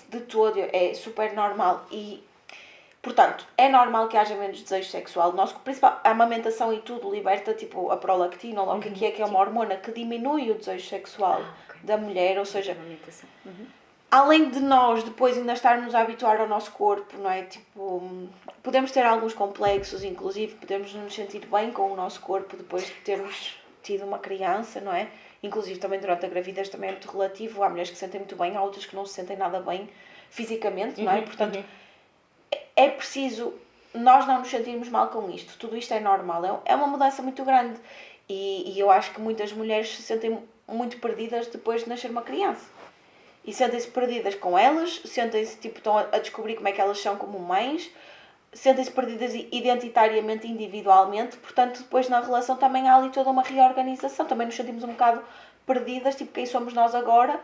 de todo, é super normal e, portanto, é normal que haja menos desejo sexual. A amamentação e tudo liberta, a prolactina, ou o que é uma hormona que diminui o desejo sexual da mulher, ou seja... Além de nós depois ainda estarmos a habituar ao nosso corpo, não é? podemos ter alguns complexos, inclusive podemos nos sentir bem com o nosso corpo depois de termos tido uma criança, não é? Inclusive também durante a gravidez também é muito relativo. Há mulheres que se sentem muito bem, há outras que não se sentem nada bem fisicamente, não é? Portanto, é preciso nós não nos sentirmos mal com isto. Tudo isto é normal. É uma mudança muito grande. E eu acho que muitas mulheres se sentem muito perdidas depois de nascer uma criança. E sentem-se perdidas com elas, sentem-se, tipo, estão a descobrir como é que elas são como mães, sentem-se perdidas identitariamente, individualmente, portanto, depois na relação também há ali toda uma reorganização. Também nos sentimos um bocado perdidas, tipo, quem somos nós agora,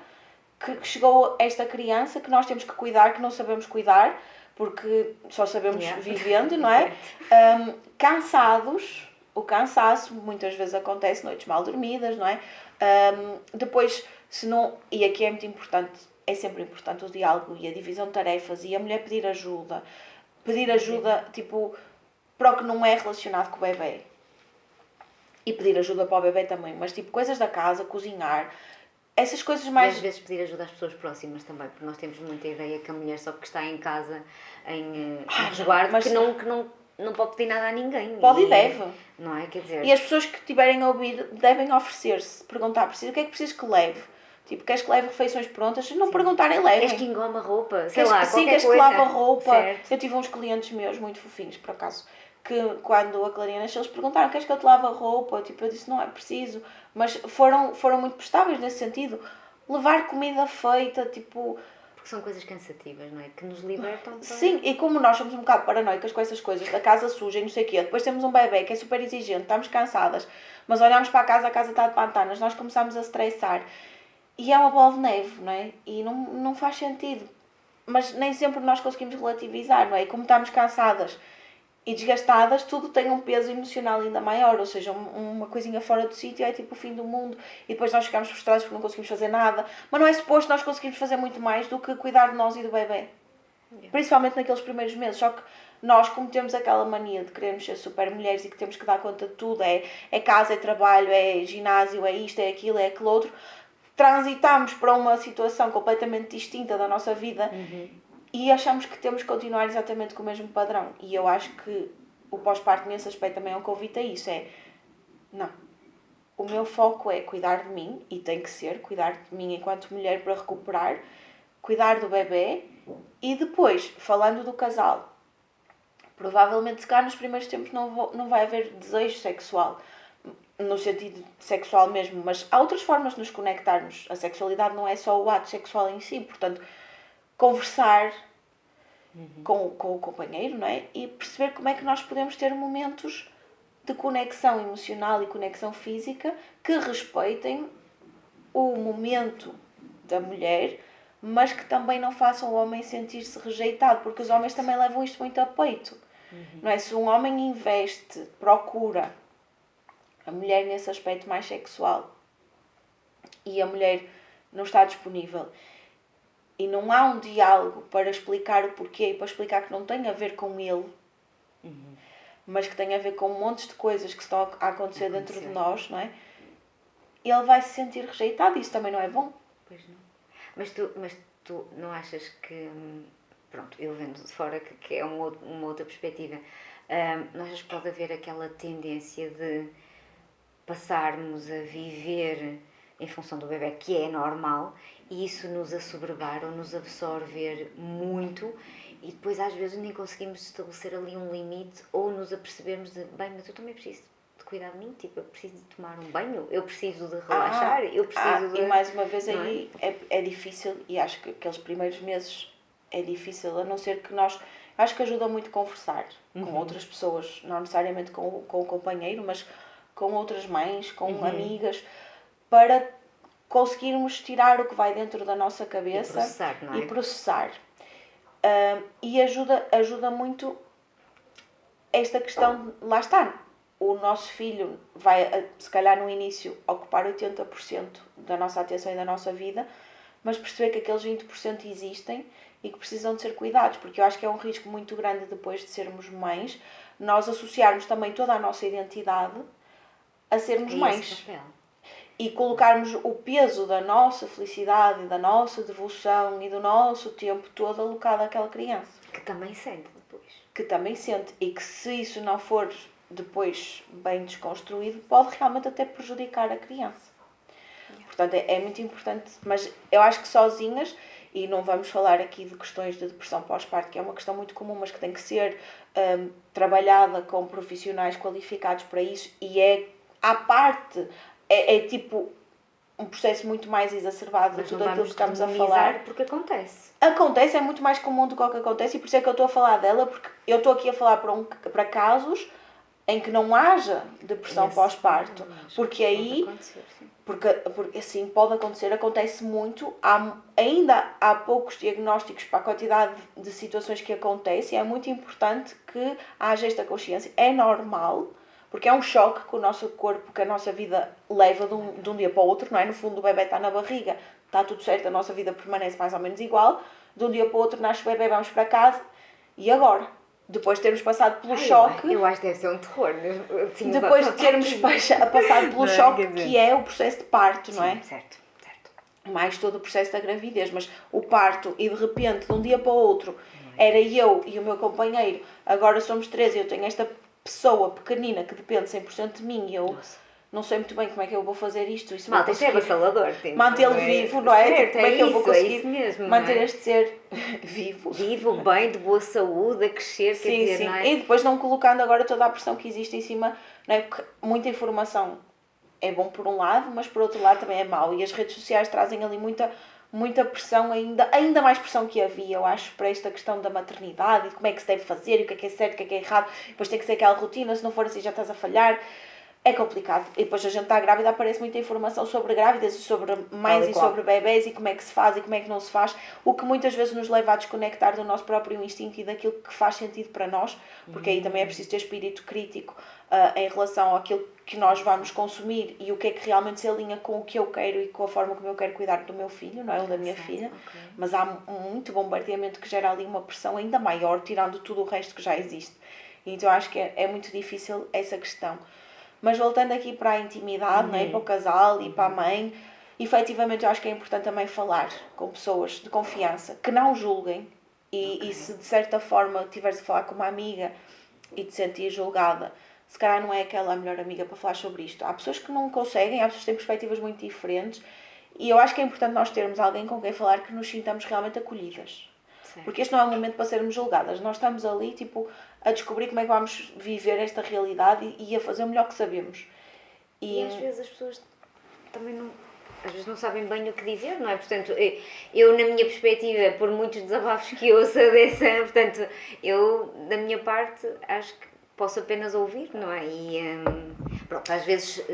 que chegou esta criança, que nós temos que cuidar, que não sabemos cuidar, porque só sabemos vivendo, não é? Cansados, o cansaço muitas vezes acontece, noites mal dormidas, não é? Depois, se não, e aqui é muito importante, é sempre importante o diálogo e a divisão de tarefas e a mulher pedir ajuda, tipo, para o que não é relacionado com o bebê. E pedir ajuda para o bebê também, mas tipo, coisas da casa, cozinhar, essas coisas mais... E às vezes pedir ajuda às pessoas próximas também, porque nós temos muita ideia que a mulher só porque está em casa, em resguardo, mas... que não pode pedir nada a ninguém. Pode e deve. Não é? Quer dizer... E as pessoas que tiverem a ouvir devem oferecer-se, perguntar, o que é que precisas que leve? Tipo, queres que leve refeições prontas? Se não perguntarem, levem. Queres que engoma roupa? Sei lá, sim, qualquer queres coisa. que lave a roupa? Certo. Eu tive uns clientes meus, muito fofinhos, por acaso, que quando a Clarinha nasceu, eles perguntaram, queres que eu te lave a roupa? Tipo, eu disse, não é preciso. Mas foram muito prestáveis nesse sentido. Levar comida feita, tipo... Porque são coisas cansativas, não é? Que nos libertam. Para... Sim, e como nós somos um bocado paranoicas com essas coisas, da casa suja e não sei o quê, depois temos um bebê que é super exigente, estamos cansadas, mas olhamos para a casa está de pantanas, nós começamos a estressar. E é uma bola de neve, não é? E não faz sentido. Mas nem sempre nós conseguimos relativizar, não é? E como estamos cansadas e desgastadas, tudo tem um peso emocional ainda maior. Ou seja, uma coisinha fora do sítio é tipo o fim do mundo. E depois nós ficamos frustrados porque não conseguimos fazer nada. Mas não é suposto nós conseguirmos fazer muito mais do que cuidar de nós e do bebê. Principalmente naqueles primeiros meses. Só que nós, como temos aquela mania de querermos ser super mulheres e que temos que dar conta de tudo, é casa, é trabalho, é ginásio, é isto, é aquilo, é aquilo outro... Transitamos para uma situação completamente distinta da nossa vida e achamos que temos que continuar exatamente com o mesmo padrão. E eu acho que o pós-parto nesse aspecto também é um convite a isso. Não. O meu foco é cuidar de mim, e tem que ser, cuidar de mim enquanto mulher para recuperar, cuidar do bebê e depois, falando do casal, provavelmente se calhar nos primeiros tempos não vai haver desejo sexual. No sentido sexual mesmo, mas há outras formas de nos conectarmos. A sexualidade não é só o ato sexual em si, portanto, conversar com o companheiro, não é? E perceber como é que nós podemos ter momentos de conexão emocional e conexão física que respeitem o momento da mulher, mas que também não façam o homem sentir-se rejeitado, porque os homens também levam isto muito a peito. Não é? Se um homem investe, procura a mulher nesse aspecto mais sexual e a mulher não está disponível e não há um diálogo para explicar o porquê e para explicar que não tem a ver com ele, mas que tem a ver com montes de coisas que estão a acontecer dentro de nós, não é? Ele vai se sentir rejeitado e isso também não é bom. Pois não. Mas tu não achas que, pronto, eu vendo de fora que é uma outra perspectiva, não achas que pode haver aquela tendência de passarmos a viver em função do bebê, que é normal, e isso nos assoberbar ou nos absorver muito, e depois às vezes nem conseguimos estabelecer ali um limite ou nos apercebermos de, bem, mas eu também preciso de cuidar de mim, tipo, eu preciso de tomar um banho, eu preciso de relaxar, eu preciso de... E mais uma vez aí é difícil, e acho que aqueles primeiros meses é difícil, a não ser que nós... Acho que ajuda muito conversar com outras pessoas, não necessariamente com o companheiro, mas com outras mães, com amigas, para conseguirmos tirar o que vai dentro da nossa cabeça e processar, não é? E processar. E ajuda muito esta questão de, lá está, o nosso filho vai, se calhar no início, ocupar 80% da nossa atenção e da nossa vida, mas perceber que aqueles 20% existem e que precisam de ser cuidados, porque eu acho que é um risco muito grande depois de sermos mães, nós associarmos também toda a nossa identidade a sermos mães. e colocarmos o peso da nossa felicidade, da nossa devoção e do nosso tempo todo alocado àquela criança. Que também sente depois. Que também sente, e que se isso não for depois bem desconstruído, pode realmente até prejudicar a criança. Portanto, é muito importante, mas eu acho que sozinhas, e não vamos falar aqui de questões de depressão pós-parto, que é uma questão muito comum, mas que tem que ser trabalhada com profissionais qualificados para isso, e à parte, é tipo um processo muito mais exacerbado de tudo aquilo que estamos a falar. Porque acontece. Acontece, é muito mais comum do que o que acontece, e por isso é que eu estou a falar dela, porque eu estou aqui a falar para casos em que não haja depressão pós-parto, porque aí, porque assim pode acontecer, acontece muito, ainda há poucos diagnósticos para a quantidade de situações que acontecem, é muito importante que haja esta consciência, é normal, porque é um choque que o nosso corpo, que a nossa vida leva de um dia para o outro, não é? No fundo o bebê está na barriga, está tudo certo, a nossa vida permanece mais ou menos igual, de um dia para o outro nasce o bebê, vamos para casa, e agora? Depois de termos passado pelo choque... Eu acho que deve ser um terror. Depois de termos passado pelo choque, que é o processo de parto, não é? Certo. Mais todo o processo da gravidez, mas o parto, e de repente, de um dia para o outro, era eu e o meu companheiro, agora somos 3 e eu tenho esta pessoa pequenina que depende 100% de mim e eu não sei muito bem como é que eu vou fazer isto. Malta, isto é avassalador. Mantê-lo vivo, não é? Certo, Como é que eu vou conseguir mesmo, manter este ser vivo? Vivo, bem, de boa saúde, a crescer, sim, quer dizer, sim. não é? E depois não colocando agora toda a pressão que existe em cima, não é? Porque muita informação é bom por um lado, mas por outro lado também é mau. E as redes sociais trazem ali muita pressão, ainda mais pressão que havia, eu acho, para esta questão da maternidade e de como é que se deve fazer, e o que é certo, o que é errado. Depois tem que ser aquela rotina, se não for assim já estás a falhar. É complicado. E depois a gente está grávida, aparece muita informação sobre grávidas e sobre mães e sobre bebés e como é que se faz e como é que não se faz, o que muitas vezes nos leva a desconectar do nosso próprio instinto e daquilo que faz sentido para nós, porque aí também é preciso ter espírito crítico em relação àquilo que nós vamos consumir e o que é que realmente se alinha com o que eu quero e com a forma como eu quero cuidar do meu filho, não é? Ou da minha filha. Okay. Mas há muito bombardeamento que gera ali uma pressão ainda maior, tirando tudo o resto que já existe. E então acho que é muito difícil essa questão. Mas voltando aqui para a intimidade, né, para o casal e para a mãe, efetivamente eu acho que é importante também falar com pessoas de confiança, que não julguem, e se de certa forma tiveres a falar com uma amiga e te sentir julgada, se calhar não é aquela a melhor amiga para falar sobre isto. Há pessoas que não conseguem, há pessoas que têm perspectivas muito diferentes, e eu acho que é importante nós termos alguém com quem falar que nos sintamos realmente acolhidas. Certo. Porque este não é o momento para sermos julgadas. Nós estamos ali, a descobrir como é que vamos viver esta realidade e a fazer o melhor que sabemos. E às vezes as pessoas também às vezes não sabem bem o que dizer, não é? Portanto, eu na minha perspectiva, por muitos desabafos que ouço portanto, eu, da minha parte, acho que posso apenas ouvir, não é? E, pronto, às vezes...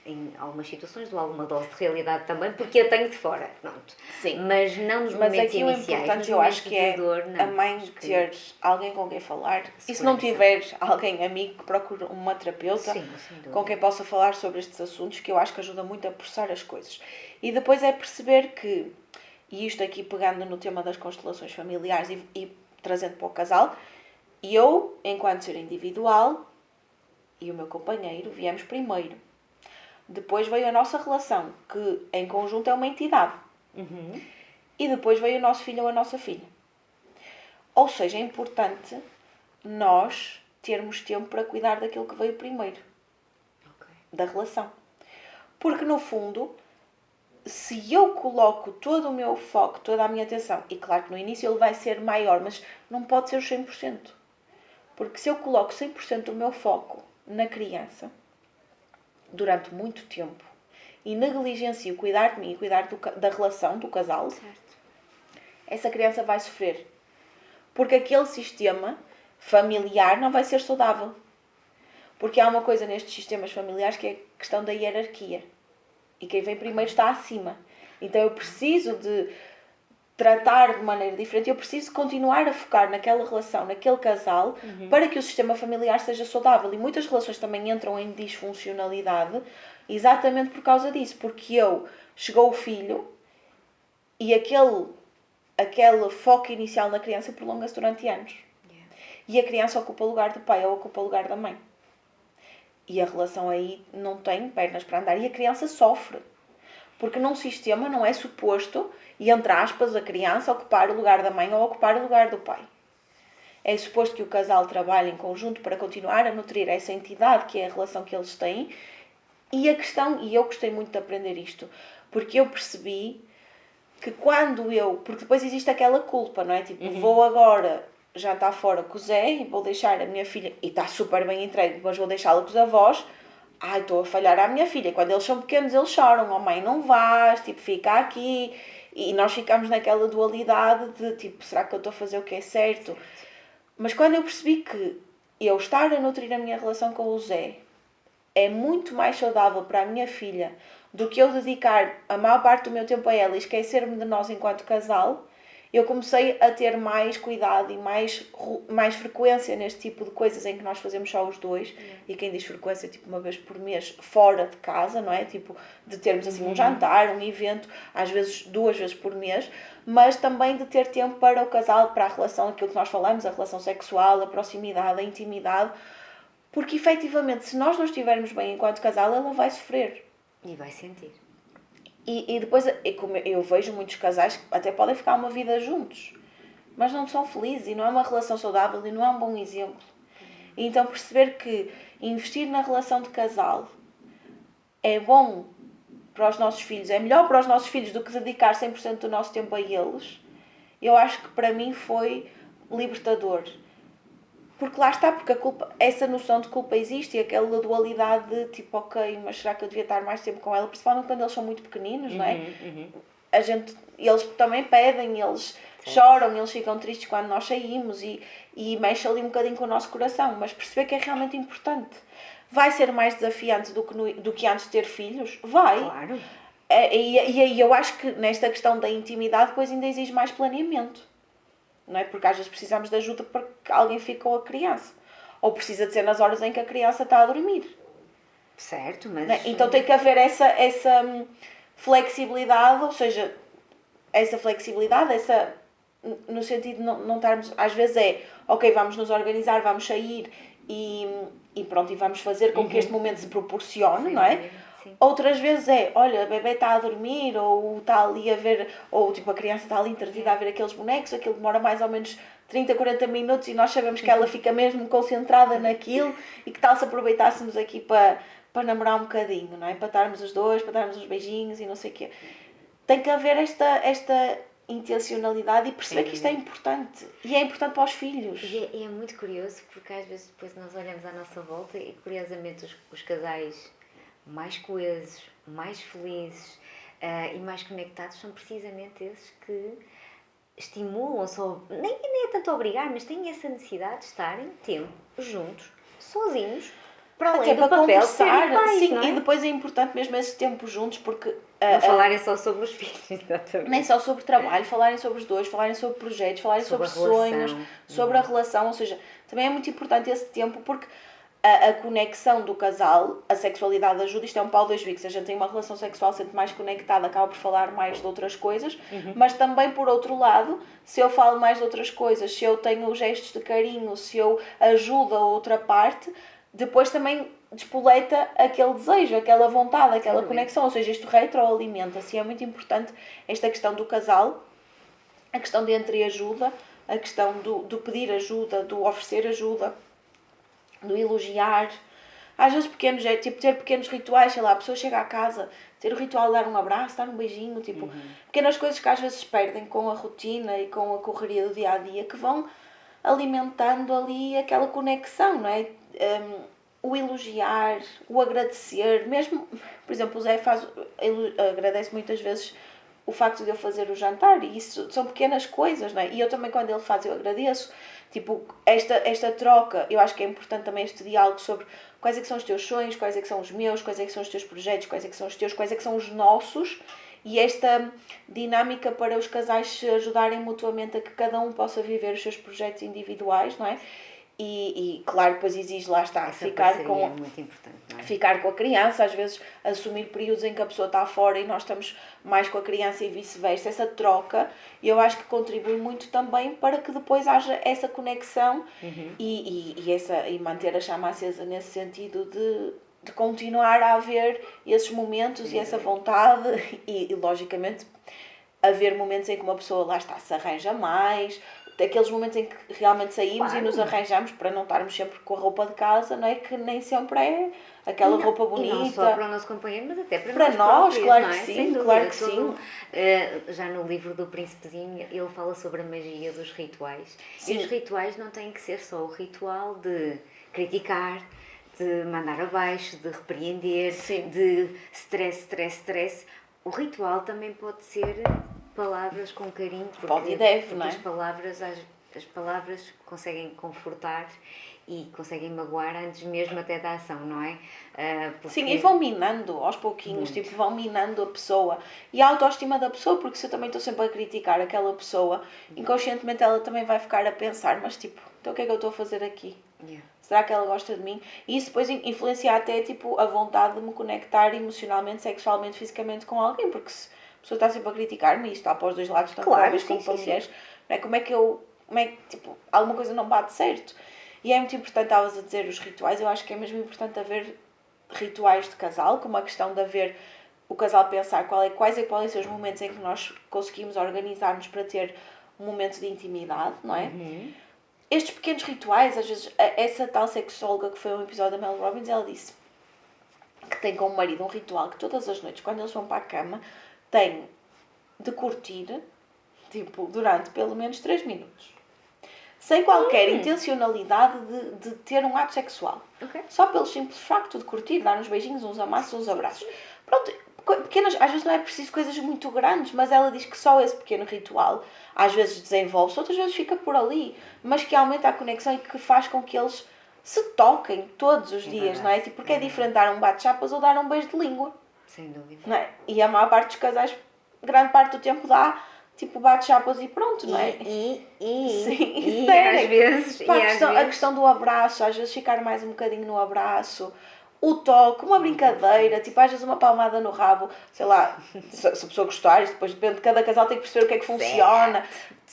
em algumas situações dou alguma dose de realidade também, porque a tenho de fora, pronto. Sim. Mas não nos momentos aqui iniciais. O importante eu acho que é dor, não, a mãe ter alguém com quem falar. E se não tiver alguém amigo, que procure uma terapeuta com quem possa falar sobre estes assuntos, que eu acho que ajuda muito a processar as coisas. E depois é perceber que, e isto aqui pegando no tema das constelações familiares e trazendo para o casal, eu, enquanto ser individual, e o meu companheiro, viemos primeiro. Depois veio a nossa relação, que em conjunto é uma entidade. E depois veio o nosso filho ou a nossa filha. Ou seja, é importante nós termos tempo para cuidar daquilo que veio primeiro. Da relação. Porque no fundo, se eu coloco todo o meu foco, toda a minha atenção, e claro que no início ele vai ser maior, mas não pode ser os 100%. Porque se eu coloco 100% do meu foco na criança, durante muito tempo, e negligencio cuidar de mim e cuidar da relação, do casal, certo, essa criança vai sofrer. Porque aquele sistema familiar não vai ser saudável. Porque há uma coisa nestes sistemas familiares que é a questão da hierarquia. E quem vem primeiro está acima. Então eu preciso de tratar de maneira diferente, eu preciso continuar a focar naquela relação, naquele casal, para que o sistema familiar seja saudável. E muitas relações também entram em disfuncionalidade exatamente por causa disso. Porque chegou o filho e aquele foco inicial na criança prolonga-se durante anos. E a criança ocupa o lugar do pai ou ocupa o lugar da mãe. E a relação aí não tem pernas para andar e a criança sofre. Porque num sistema não é suposto, e entre aspas, a criança ocupar o lugar da mãe ou ocupar o lugar do pai. É suposto que o casal trabalhe em conjunto para continuar a nutrir essa entidade que é a relação que eles têm. E a questão, e eu gostei muito de aprender isto, porque eu percebi que porque depois existe aquela culpa, não é? Tipo, vou agora jantar fora com o Zé e vou deixar a minha filha, e está super bem entregue, mas vou deixá-la com os avós. Ai, estou a falhar à minha filha. Quando eles são pequenos, eles choram. Oh mãe, não vás, tipo, fica aqui. E nós ficamos naquela dualidade de, tipo, será que eu estou a fazer o que é certo? Mas quando eu percebi que eu estar a nutrir a minha relação com o Zé é muito mais saudável para a minha filha do que eu dedicar a maior parte do meu tempo a ela e esquecer-me de nós enquanto casal, eu comecei a ter mais cuidado e mais frequência neste tipo de coisas em que nós fazemos só os dois. E quem diz frequência, tipo uma vez por mês, fora de casa, não é? Tipo, de termos assim um jantar, um evento, às vezes 2 vezes por mês, mas também de ter tempo para o casal, para a relação, aquilo que nós falamos, a relação sexual, a proximidade, a intimidade, porque efetivamente, se nós não estivermos bem enquanto casal, ela vai sofrer. E vai sentir. E depois, como eu vejo muitos casais que até podem ficar uma vida juntos, mas não são felizes e não é uma relação saudável e não é um bom exemplo. E então perceber que investir na relação de casal é bom para os nossos filhos, é melhor para os nossos filhos do que dedicar 100% do nosso tempo a eles, eu acho que para mim foi libertador. Porque lá está, porque a culpa, essa noção de culpa existe e aquela dualidade de tipo, ok, mas será que eu devia estar mais tempo com ela? Principalmente quando eles são muito pequeninos, não é? Eles também pedem, eles choram, eles ficam tristes quando nós saímos e mexe ali um bocadinho com o nosso coração, mas perceber que é realmente importante. Vai ser mais desafiante do que antes de ter filhos? Vai. Claro. E aí eu acho que nesta questão da intimidade depois ainda exige mais planeamento. Não é? Porque às vezes precisamos de ajuda para que alguém fique com a criança. Ou precisa de ser nas horas em que a criança está a dormir. Certo, mas... Não é? Então tem que haver essa flexibilidade, ou seja, essa flexibilidade, no sentido de não estarmos... Às vezes ok, vamos nos organizar, vamos sair e pronto, e vamos fazer com que este momento se proporcione, não é? Sim. Outras vezes olha, a bebê está a dormir, ou está ali a ver, ou tipo a criança está ali entretida a ver aqueles bonecos, aquilo demora mais ou menos 30, 40 minutos e nós sabemos que ela fica mesmo concentrada naquilo e que tal se aproveitássemos aqui para namorar um bocadinho, não é? Para estarmos os dois, para darmos uns beijinhos e não sei o quê. Tem que haver esta intencionalidade e perceber que isto é importante. E é importante para os filhos. E é muito curioso porque às vezes depois nós olhamos à nossa volta e curiosamente os casais mais coesos, mais felizes e mais conectados são precisamente esses que estimulam, nem é tanto obrigar, mas têm essa necessidade de estarem tempo juntos, sozinhos, para além até do para papel de conversar, serem pais, sim, não é? E depois é importante mesmo esse tempo juntos, porque Não falarem só sobre os filhos, exatamente. nem só sobre trabalho, falarem sobre os dois, falarem sobre projetos, falarem sobre sonhos, sobre a relação, ou seja, também é muito importante esse tempo porque a conexão do casal, a sexualidade ajuda, isto é um pau dois bicos, a gente tem uma relação sexual sempre mais conectada, acaba por falar mais de outras coisas, mas também por outro lado, se eu falo mais de outras coisas, se eu tenho gestos de carinho, se eu ajudo a outra parte, depois também despoleta aquele desejo, aquela vontade, aquela conexão, ou seja, isto retroalimenta-se. É muito importante esta questão do casal, a questão de entreajuda, a questão do pedir ajuda, do oferecer ajuda, do elogiar. Às vezes pequenos, tipo ter pequenos rituais, sei lá, a pessoa chega à casa, ter o ritual de dar um abraço, dar um beijinho, tipo, pequenas coisas que às vezes se perdem com a rotina e com a correria do dia-a-dia, que vão alimentando ali aquela conexão, não é? O elogiar, o agradecer, mesmo, por exemplo, o Zé agradece muitas vezes o facto de eu fazer o jantar, e isso são pequenas coisas, não é? E eu também, quando ele faz, eu agradeço. Tipo, esta troca, eu acho que é importante também este diálogo sobre quais é que são os teus sonhos, quais é que são os meus, quais é que são os teus projetos, quais é que são os teus, quais é que são os nossos, e esta dinâmica para os casais se ajudarem mutuamente a que cada um possa viver os seus projetos individuais, não é? E claro, depois exige, lá está, Essa ficar parceria com, é muito importante, não é? ficar com a criança, às vezes assumir períodos em que a pessoa está fora e nós estamos mais com a criança e vice-versa, essa troca, eu acho que contribui muito também para que depois haja essa conexão e manter a chama acesa nesse sentido de continuar a haver esses momentos e essa vontade e logicamente haver momentos em que uma pessoa, lá está, se arranja mais, daqueles momentos em que realmente saímos Claro. e nos arranjamos para não estarmos sempre com a roupa de casa, não é? Que nem sempre é aquela roupa bonita. E não só para o nosso companheiro, mas até para, Para nós nós, próprios, claro não é? que sim, Sem dúvida. claro que sim. Já no livro do Príncipezinho, ele fala sobre a magia dos rituais. Sim. E os rituais não têm que ser só o ritual de criticar, de mandar abaixo, de repreender, Sim. de stress. O ritual também pode ser palavras com carinho, porque, Pode e deve, não é? as palavras conseguem confortar e conseguem magoar antes mesmo até da ação, não é? Sim, e vão minando aos pouquinhos, tipo, vão minando a pessoa e a autoestima da pessoa, porque se eu também estou sempre a criticar aquela pessoa, inconscientemente ela também vai ficar a pensar, mas tipo, então o que é que eu estou a fazer aqui? Yeah. Será que ela gosta de mim? E isso depois influencia até tipo, a vontade de me conectar emocionalmente, sexualmente, fisicamente com alguém, porque se a pessoa está sempre a criticar-me, e isto está para os dois lados, tanto para homens como para mulheres, não é? Como é que tipo, alguma coisa não bate certo? E é muito importante, estavas a dizer, os rituais, eu acho que é mesmo importante haver rituais de casal, como a questão de haver o casal pensar quais podem ser os momentos em que nós conseguimos organizar-nos para ter um momento de intimidade, não é? Estes pequenos rituais, às vezes, essa tal sexóloga que foi um episódio da Mel Robbins, ela disse que tem com o marido um ritual que todas as noites, quando eles vão para a cama, têm de curtir, tipo, durante pelo menos 3 minutos. Sem qualquer intencionalidade de ter um ato sexual. Ok. Só pelo simples facto de curtir, dar uns beijinhos, uns amassos, uns abraços. Pronto, pequenas, às vezes não é preciso coisas muito grandes, mas ela diz que só esse pequeno ritual às vezes desenvolve-se, outras vezes fica por ali, mas que aumenta a conexão e que faz com que eles se toquem todos os dias, não é? Tipo, porque é diferente dar um bate-chapas ou dar um beijo de língua. Sem dúvida. Não é? E a maior parte dos casais, grande parte do tempo dá, tipo, bate-chapas e pronto, não é? Sim, E sério. às vezes... Pá, e às a vezes- questão do abraço, às vezes ficar mais um bocadinho no abraço, o toque, uma brincadeira, tipo, às vezes uma palmada no rabo, sei lá, se a pessoa gostar, isto depois depende de cada casal, tem que perceber o que é que funciona.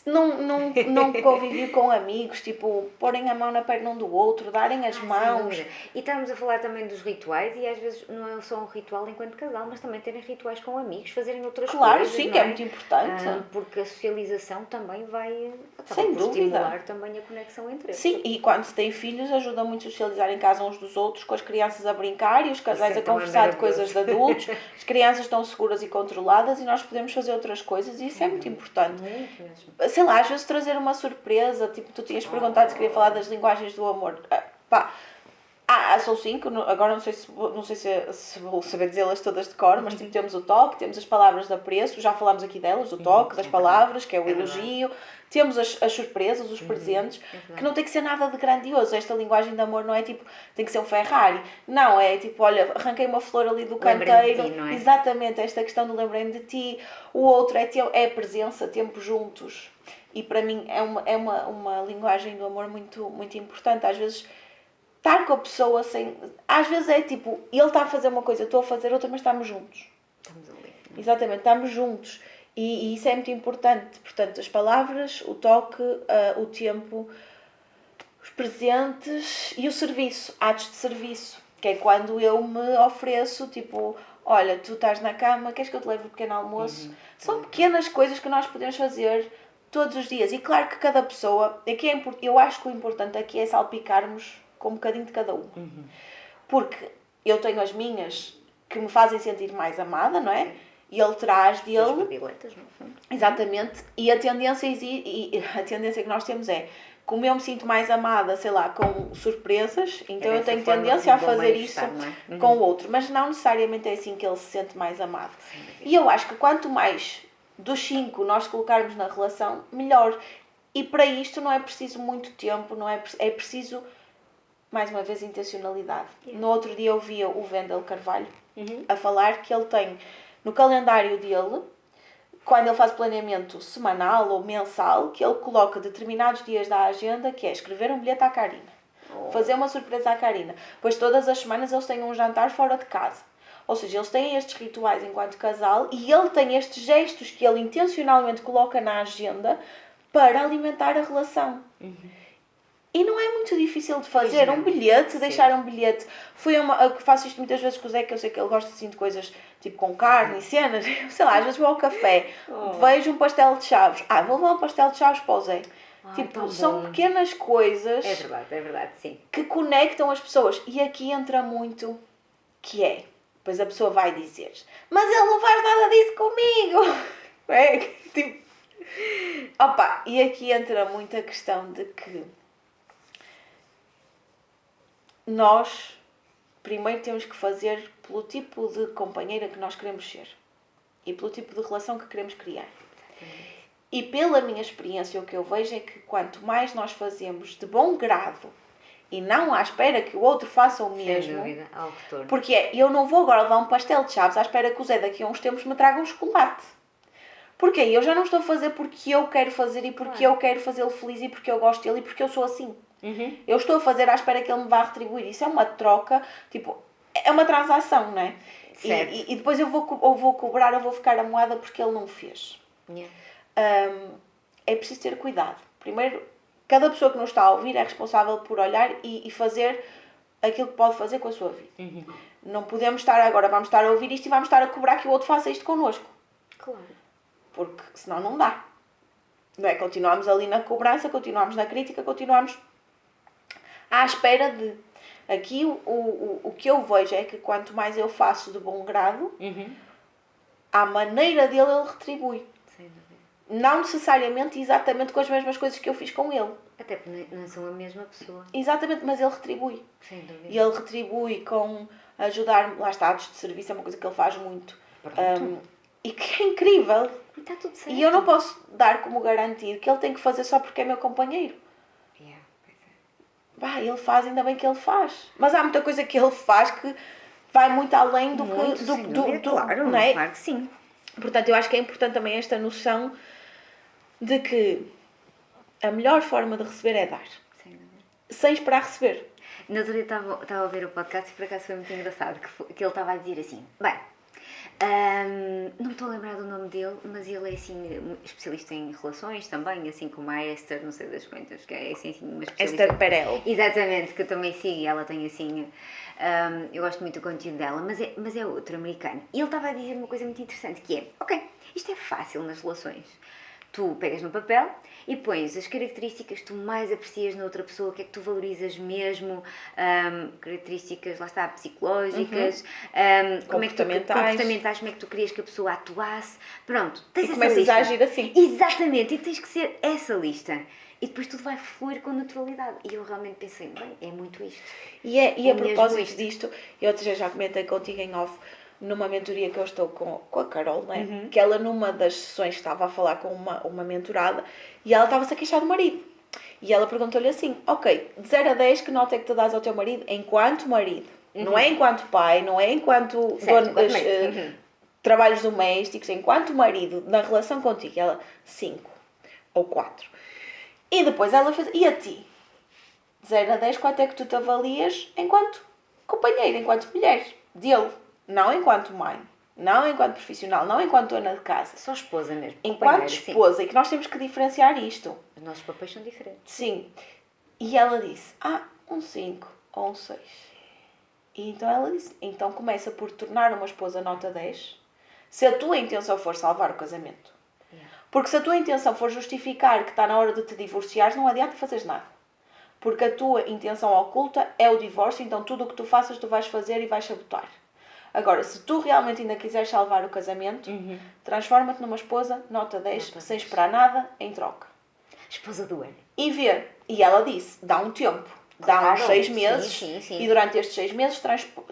Não conviver com amigos, tipo, porem a mão na perna um do outro, darem as Sem mãos. dúvida. E estamos a falar também dos rituais e às vezes não é só um ritual enquanto casal, mas também terem rituais com amigos, fazerem outras Claro, coisas. sim, não que é muito importante. Porque a socialização também vai Sem por dúvida. estimular também a conexão entre eles. Sim, e quando se tem filhos ajuda muito a socializar em casa uns dos outros, com as crianças a brincar e os casais Isso é a tão conversar de maravilhoso. coisas de adultos, as crianças estão seguras e controladas e nós podemos fazer outras coisas e isso é muito importante. Muito mesmo. Sei lá, às vezes trazer uma surpresa, tipo, tu tinhas perguntado se queria falar das linguagens do amor. Pá, são 5, agora não sei se vou saber dizê-las todas de cor, mas tipo, temos o toque, temos as palavras de apreço, já falámos aqui delas, do toque, das palavras, que é o elogio, temos as surpresas, os presentes, que não tem que ser nada de grandioso. Esta linguagem de amor não é tipo, tem que ser um Ferrari. Não, é tipo, olha, arranquei uma flor ali do Lembrei-me de canteiro. ti, não é? Exatamente, esta questão do lembrei-me de ti. O outro é a presença, tempo juntos. E para mim é uma linguagem do amor muito, muito importante. Às vezes, estar com a pessoa sem... Às vezes é tipo, ele está a fazer uma coisa, eu estou a fazer outra, mas estamos juntos. Estamos ali. Exatamente, estamos juntos. E isso é muito importante. Portanto, as palavras, o toque, o tempo, os presentes e o serviço, atos de serviço. Que é quando eu me ofereço, tipo, olha, tu estás na cama, queres que eu te leve um pequeno almoço? São pequenas coisas que nós podemos fazer todos os dias. E claro que cada pessoa... eu acho que o importante aqui é salpicarmos com um bocadinho de cada uma. Porque eu tenho as minhas que me fazem sentir mais amada, não é? E ele traz As dele... prediletas, no fundo. Exatamente. E a tendência que nós temos é... Como eu me sinto mais amada, sei lá, com surpresas, então eu dessa tenho forma tendência a que me vou fazer isso manifestar, não é? com o outro. Mas não necessariamente é assim que ele se sente mais amado. E eu acho que quanto mais dos 5 nós colocarmos na relação, melhor. E para isto não é preciso muito tempo, é preciso, mais uma vez, intencionalidade. No outro dia eu via o Wendel Carvalho a falar que ele tem no calendário dele quando ele faz planeamento semanal ou mensal, que ele coloca determinados dias da agenda, que é escrever um bilhete à Karina, fazer uma surpresa à Karina. Pois todas as semanas eles têm um jantar fora de casa. Ou seja, eles têm estes rituais enquanto casal e ele tem estes gestos que ele intencionalmente coloca na agenda para alimentar a relação. E não é muito difícil de fazer. Pois não. Um bilhete, Sim. deixar um bilhete. Eu faço isto muitas vezes com o Zé, que eu sei que ele gosta assim de coisas tipo com carne e cenas. Sei lá, às vezes vou ao café, vejo um pastel de chaves. Vou levar um pastel de chaves para o Zé. Tipo, tão são bom. pequenas coisas É verdade, sim. que conectam as pessoas. E aqui entra muito que é, depois a pessoa vai dizer, mas ele não faz nada disso comigo. É, tipo, opa, e aqui entra muito a questão de que nós primeiro temos que fazer pelo tipo de companheira que nós queremos ser e pelo tipo de relação que queremos criar. E pela minha experiência, o que eu vejo é que quanto mais nós fazemos de bom grado e não à espera que o outro faça o Sem mesmo, dúvida, ao retorno. porque eu não vou agora levar um pastel de chaves à espera que o Zé daqui a uns tempos me traga um chocolate. Porque eu já não estou a fazer porque eu quero fazer e porque eu quero fazê-lo feliz e porque eu gosto dele e porque eu sou assim. Eu estou a fazer à espera que ele me vá retribuir. Isso é uma troca, tipo, é uma transação, não é? Certo. E depois eu vou cobrar, eu vou ficar amoada porque ele não fez. Yeah. É preciso ter cuidado. Primeiro, cada pessoa que nos está a ouvir é responsável por olhar e fazer aquilo que pode fazer com a sua vida. Não podemos estar agora, vamos estar a ouvir isto e vamos estar a cobrar que o outro faça isto connosco. Claro. Porque senão não dá. Não é? Continuamos ali na cobrança, continuamos na crítica, continuamos à espera de... Aqui o que eu vejo é que quanto mais eu faço de bom grado, à maneira dele ele retribui. Sem dúvida. Não necessariamente exatamente com as mesmas coisas que eu fiz com ele. Até porque não são a mesma pessoa. Exatamente, mas ele retribui. Sem dúvida. E ele retribui com ajudar-me, lá está, atos de serviço é uma coisa que ele faz muito. E que é incrível. E está tudo certo. E eu não posso dar como garantido que ele tem que fazer só porque é meu companheiro. Yeah, pois é. Ele faz, ainda bem que ele faz. Mas há muita coisa que ele faz que vai muito além do Muito, que... sem dúvida, claro, não é? claro que sim. Portanto, eu acho que é importante também esta noção de que a melhor forma de receber é dar. Sem dúvida. Sem esperar receber. No outro dia estava a ver o podcast e por acaso foi muito engraçado que ele estava a dizer assim, bem, não me estou a lembrar do nome dele, mas ele é assim, especialista em relações também, assim como a Esther, não sei das quantas, que é assim uma especialista. Esther Perel. Exatamente, que eu também sigo, ela tem assim, eu gosto muito do conteúdo dela, mas é outro americano. E ele estava a dizer uma coisa muito interessante, que é, ok, isto é fácil nas relações. Tu pegas no papel e pões as características que tu mais aprecias na outra pessoa, o que é que tu valorizas mesmo, características, lá está, psicológicas, como é que comportamentais, como é que tu querias que a pessoa atuasse. Pronto, tens E essa começas lista. a agir assim. Exatamente, e tens que ser essa lista. E depois tudo vai fluir com naturalidade. E eu realmente pensei, bem, é muito isto. E a mesmo propósito isto. disto, eu já comentei contigo em off, numa mentoria que eu estou com a Carol, né? Que ela numa das sessões estava a falar com uma mentorada e ela estava-se a queixar do marido. E ela perguntou-lhe assim, ok, de 0 a 10 que nota é que tu dás ao teu marido enquanto marido? Não é enquanto pai, não é enquanto Certo, dono das, enquanto trabalhos domésticos, enquanto marido, na relação contigo. Ela, 5 ou 4. E depois ela fez, e a ti? De 0 a 10, quanto é que tu te avalias enquanto companheira, enquanto mulher dele? Não enquanto mãe, não enquanto profissional, não enquanto dona de casa. Só esposa mesmo. Enquanto companheira, sim. esposa, e que nós temos que diferenciar isto. Os nossos papéis são diferentes. Sim. E ela disse, um 5 ou um 6. E então ela disse, então começa por tornar uma esposa nota 10, se a tua intenção for salvar o casamento. Porque se a tua intenção for justificar que está na hora de te divorciares, não adianta fazeres nada. Porque a tua intenção oculta é o divórcio, então tudo o que tu faças tu vais fazer e vais sabotar. Agora, se tu realmente ainda quiseres salvar o casamento, transforma-te numa esposa nota 10, sem esperar nada em troca. Esposa do ano. E vê. E ela disse, dá um tempo. Dá uns Claro, 6 meses. sim. E durante estes 6 meses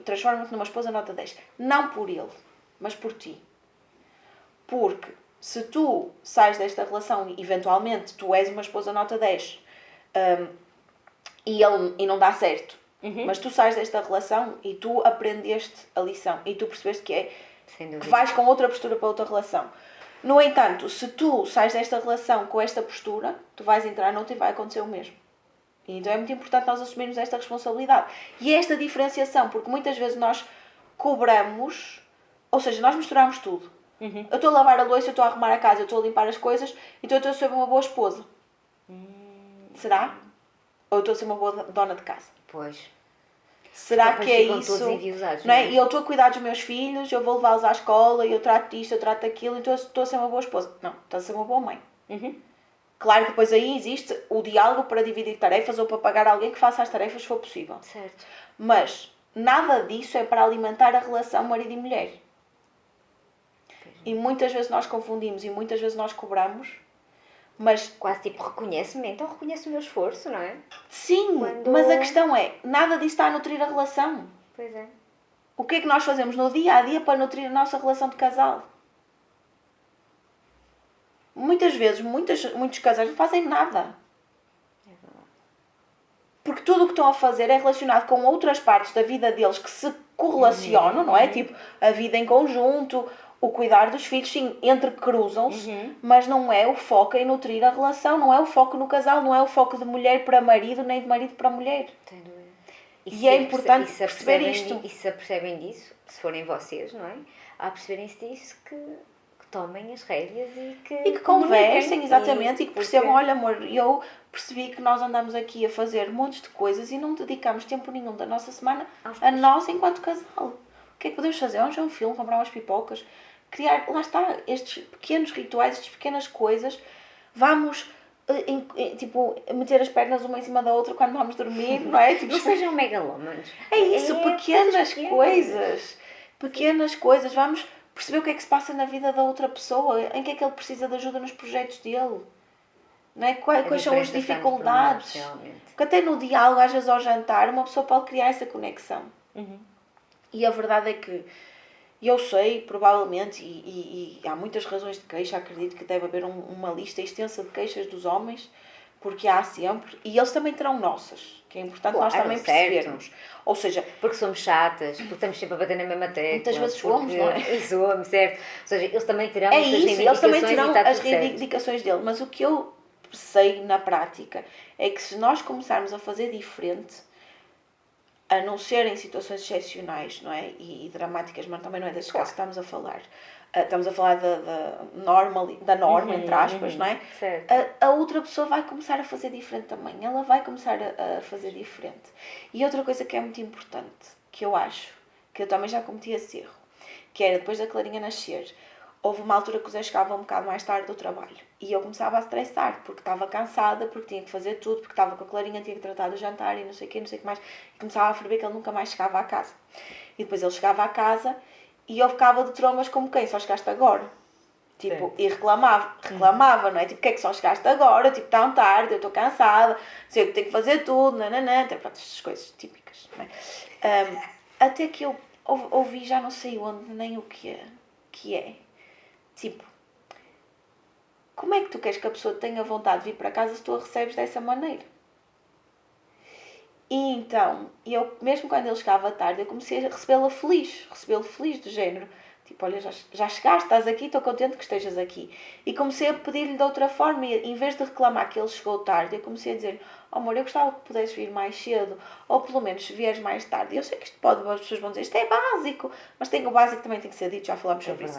transforma-te numa esposa nota 10. Não por ele, mas por ti. Porque se tu sais desta relação e eventualmente tu és uma esposa nota 10 e não dá certo, mas tu sais desta relação e tu aprendeste a lição e tu percebeste que Sem dúvida. vais com outra postura para outra relação. No entanto, se tu sais desta relação com esta postura, tu vais entrar noutra e vai acontecer o mesmo. E então é muito importante nós assumirmos esta responsabilidade. E esta diferenciação, porque muitas vezes nós cobramos, ou seja, nós misturamos tudo. Eu estou a lavar a louça, eu estou a arrumar a casa, eu estou a limpar as coisas, então eu estou a ser uma boa esposa. Será? Ou eu estou a ser uma boa dona de casa? Pois. Será Depois que é ficam isso? todos enviosados, Não é? não é? E eu estou a cuidar dos meus filhos, eu vou levá-los à escola, eu trato disto, eu trato daquilo, então eu estou a ser uma boa esposa. Não, estou a ser uma boa mãe. Claro que depois aí existe o diálogo para dividir tarefas ou para pagar alguém que faça as tarefas se for possível. Certo. Mas nada disso é para alimentar a relação marido e mulher. E muitas vezes nós confundimos e muitas vezes nós cobramos, mas Quase tipo, reconhece-me, então reconhece o meu esforço, não é? sim, Quando- mas a questão é, nada disso está a nutrir a relação. Pois é. O que é que nós fazemos no dia a dia para nutrir a nossa relação de casal? Muitas vezes, muitos casais não fazem nada. Porque tudo o que estão a fazer é relacionado com outras partes da vida deles que se correlacionam, não é? Tipo, a vida em conjunto, o cuidar dos filhos, sim, entrecruzam-se, mas não é o foco em nutrir a relação, não é o foco no casal, não é o foco de mulher para marido, nem de marido para mulher. Sem dúvida. E é importante perceber isto. E se apercebem disso, se forem vocês, não é? A perceberem-se disso, que tomem as rédeas e que Conversem, comuniquem. exatamente, e que porque- percebam, olha amor, eu percebi que nós andamos aqui a fazer montes de coisas e não dedicamos tempo nenhum da nossa semana a nós enquanto casal. O que é que podemos fazer? Vamos ver um filme, comprar umas pipocas, criar, lá está, estes pequenos rituais, estas pequenas coisas, vamos, tipo, meter as pernas uma em cima da outra quando vamos dormir, não é? Tipo, Não sejam megalómanos. é isso, pequenas pequenas. pequenas coisas, vamos perceber o que é que se passa na vida da outra pessoa, em que é que ele precisa de ajuda nos projetos dele, não é? Quais são as diferença está nos dificuldades, pormenores, realmente. porque até no diálogo, às vezes ao jantar, uma pessoa pode criar essa conexão. E a verdade é que eu sei, provavelmente, e há muitas razões de queixa, acredito que deve haver uma lista extensa de queixas dos homens, porque há sempre, e eles também terão nossas, que é importante nós Claro, também certo. percebermos. Ou seja, Porque somos chatas, porque estamos sempre a bater na mesma tecla. Muitas vezes porque- somos, não é? E somos, certo? Ou seja, eles também terão é as suas isso, eles também reivindicações terão e está as tudo certo. reivindicações dele, mas o que eu sei na prática é que se nós começarmos a fazer diferente, a não ser em situações excepcionais, não é? E dramáticas, mas também não é desses casos que estamos a falar. Estamos a falar da norma, entre aspas, não é? Certo. A outra pessoa vai começar a fazer diferente também. Ela vai começar a fazer diferente. E outra coisa que é muito importante, que eu acho, que eu também já cometi esse erro, que era depois da Clarinha nascer, houve uma altura que o Zé chegava um bocado mais tarde do trabalho. E eu começava a estressar, porque estava cansada, porque tinha que fazer tudo, porque estava com a Clarinha, tinha que tratar do jantar e não sei o que, não sei o que mais. E começava a ferver que ele nunca mais chegava à casa. E depois ele chegava à casa e eu ficava de trombas como quem? Só chegaste agora. Tipo, e reclamava, não é? Tipo, que é que só chegaste agora? Tipo, tão tarde, eu estou cansada, sei que tenho que fazer tudo, nananã, pronto, estas coisas típicas, não é? Até que eu ouvi já não sei onde, nem o que é. Tipo, como é que tu queres que a pessoa tenha vontade de vir para casa se tu a recebes dessa maneira? E então, eu, mesmo quando ele chegava tarde, eu comecei a recebê-lo feliz do género. Tipo, olha, já chegaste, estás aqui, estou contente que estejas aqui. E comecei a pedir-lhe de outra forma, e em vez de reclamar que ele chegou tarde, eu comecei a dizer, oh, amor, eu gostava que pudesses vir mais cedo, ou pelo menos se vieres mais tarde. Eu sei que isto as pessoas vão dizer, isto é básico, mas o básico também tem que ser dito, já falámos sobre isso.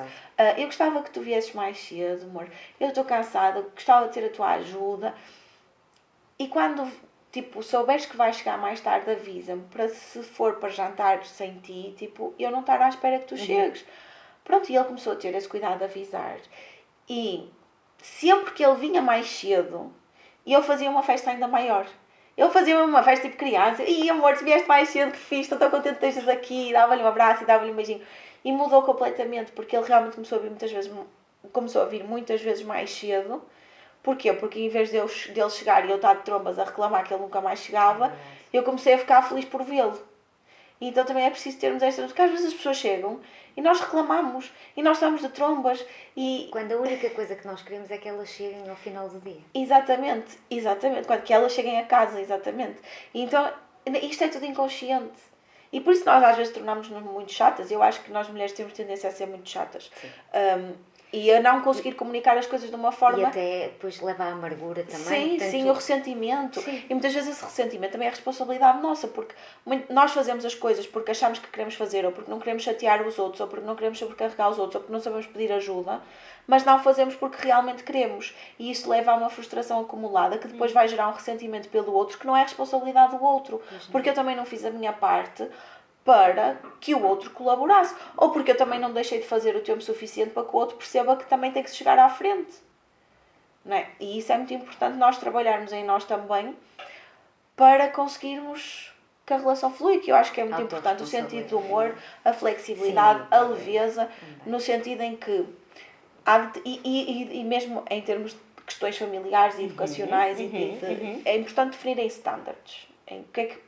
Eu gostava que tu viesses mais cedo, amor, eu estou cansada, gostava de ter a tua ajuda. E quando, tipo, souberes que vais chegar mais tarde, avisa-me, para se for para jantar sem ti, tipo, eu não estar à espera que tu chegues. Pronto, e ele começou a ter esse cuidado de avisar. E sempre que ele vinha mais cedo, eu fazia uma festa ainda maior. Eu fazia uma festa tipo criança. E amor, se vieste mais cedo, que fiz, estou contente que estejas aqui. Dava-lhe um abraço e dava-lhe um beijinho. E mudou completamente, porque ele realmente começou a vir muitas vezes mais cedo. Porquê? Porque em vez dele chegar e eu estar de trombas a reclamar que ele nunca mais chegava, eu comecei a ficar feliz por vê-lo. Então também é preciso termos esta... Porque às vezes as pessoas chegam e nós reclamamos e nós estamos de trombas e... Quando a única coisa que nós queremos é que elas cheguem ao final do dia. Exatamente. Quando que elas cheguem a casa, exatamente. E então isto é tudo inconsciente. E por isso nós às vezes tornamos-nos muito chatas. Eu acho que nós mulheres temos tendência a ser muito chatas. E a não conseguir comunicar as coisas de uma E forma... até depois leva à amargura também. Sim, portanto, sim, o ressentimento. Sim. E muitas vezes esse ressentimento também é responsabilidade nossa, porque nós fazemos as coisas porque achamos que queremos fazer, ou porque não queremos chatear os outros, ou porque não queremos sobrecarregar os outros, ou porque não sabemos pedir ajuda, mas não fazemos porque realmente queremos. E isso leva a uma frustração acumulada que depois vai gerar um ressentimento pelo outro que não é responsabilidade do outro. Porque eu também não fiz a minha parte para que o outro colaborasse. Ou porque eu também não deixei de fazer o tempo suficiente para que o outro perceba que também tem que se chegar à frente. Não é? E isso é muito importante nós trabalharmos em nós também para conseguirmos que a relação flui, que eu acho que é muito importante o sentido do humor, a flexibilidade, Sim, a leveza, no sentido em que e mesmo em termos de questões familiares e educacionais é importante definirem standards.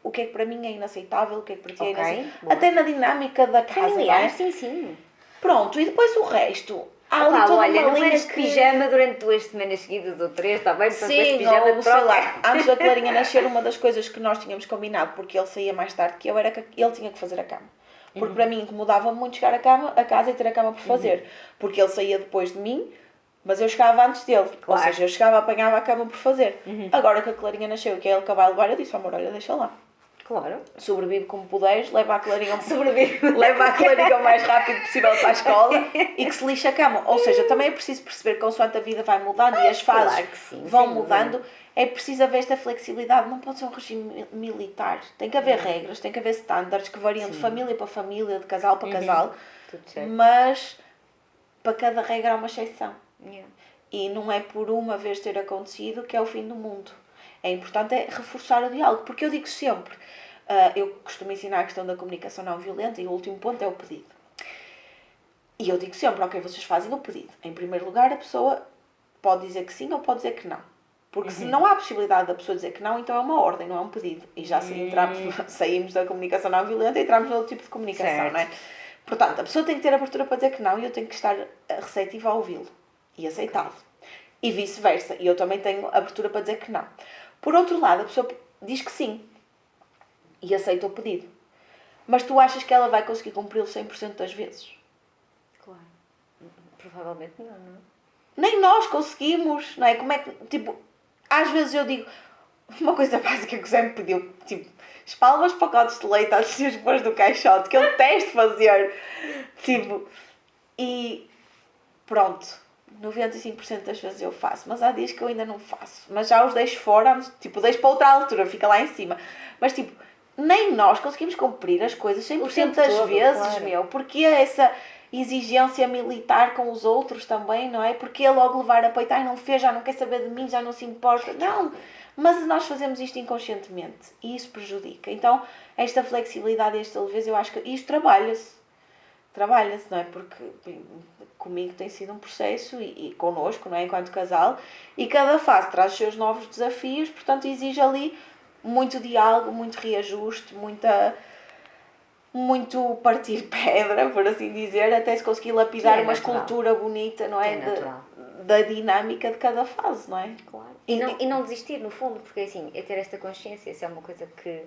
O que é que para mim é inaceitável, o que é que para ti é inaceitável. boa. Até na dinâmica da casa, familiar, não é? sim. Pronto, e depois o resto. Há ali Opa, toda olha, uma não linha vais de pijama durante 2 semanas seguidas ou 3, está bem? Portanto, vais de Sim, pijama ou de sei troca. lá, antes da Clarinha nascer, uma das coisas que nós tínhamos combinado, porque ele saía mais tarde que eu, era que ele tinha que fazer a cama. Porque para mim incomodava muito chegar a casa e ter a cama por fazer. Porque ele saía depois de mim, mas eu chegava antes dele. Ou Claro. seja, eu chegava, apanhava a cama por fazer. Agora que a Clarinha nasceu e que é ele que vai levar, eu disse, amor, olha, deixa lá. Claro. Sobrevive como puderes, leva a Clarinha Sobrevive. leva a Clarinha o mais rápido possível para a escola e que se lixe a cama. Ou seja, também é preciso perceber que consoante a vida vai mudando e as fases claro que sim, vão sem mudando, é preciso haver esta flexibilidade. Não pode ser um regime militar. Tem que haver regras, tem que haver standards que variam de família para família, de casal para casal, Tudo certo. mas para cada regra há uma exceção. Yeah. E não é por uma vez ter acontecido que é o fim do mundo. É importante reforçar o diálogo, porque eu digo sempre, eu costumo ensinar a questão da comunicação não violenta e o último ponto é o pedido. E eu digo sempre, ok, vocês fazem o pedido. Em primeiro lugar, a pessoa pode dizer que sim ou pode dizer que não. Porque se não há possibilidade da pessoa dizer que não, então é uma ordem, não é um pedido. E já saímos da comunicação não violenta e entramos no outro tipo de comunicação, Certo. não é? Portanto, a pessoa tem que ter abertura para dizer que não e eu tenho que estar receptiva a ouvi-lo e aceitá-lo. E vice-versa. E eu também tenho abertura para dizer que não. Por outro lado, a pessoa diz que sim e aceita o pedido. Mas tu achas que ela vai conseguir cumpri-lo 100% das vezes? Claro. Provavelmente não, não é? Nem nós conseguimos, não é? Como é que, tipo, às vezes eu digo, uma coisa básica que o Zé me pediu, tipo, espalma os pacotes de leite antes de os pôr do caixote, que eu detesto fazer. Tipo, e pronto, 95% das vezes eu faço, mas há dias que eu ainda não faço. Mas já os deixo fora, tipo, deixo para outra altura, fica lá em cima. Mas tipo, nem nós conseguimos cumprir as coisas 100% das todo, vezes, claro. meu. Porque é essa exigência militar com os outros também, não é? Porque é logo levar a peito, ai, não fez, já não quer saber de mim, já não se importa. Não, mas nós fazemos isto inconscientemente e isso prejudica. Então, esta flexibilidade e esta leveza, eu acho que isto trabalha-se, não é? Porque comigo tem sido um processo e connosco, não é? Enquanto casal, e cada fase traz os seus novos desafios, portanto exige ali muito diálogo, muito reajuste, muito partir pedra, por assim dizer, até se conseguir lapidar Que é uma natural. escultura bonita, não é? Que é natural. Da dinâmica de cada fase, não é? Claro. E não desistir, no fundo, porque assim, é ter esta consciência, se é uma coisa que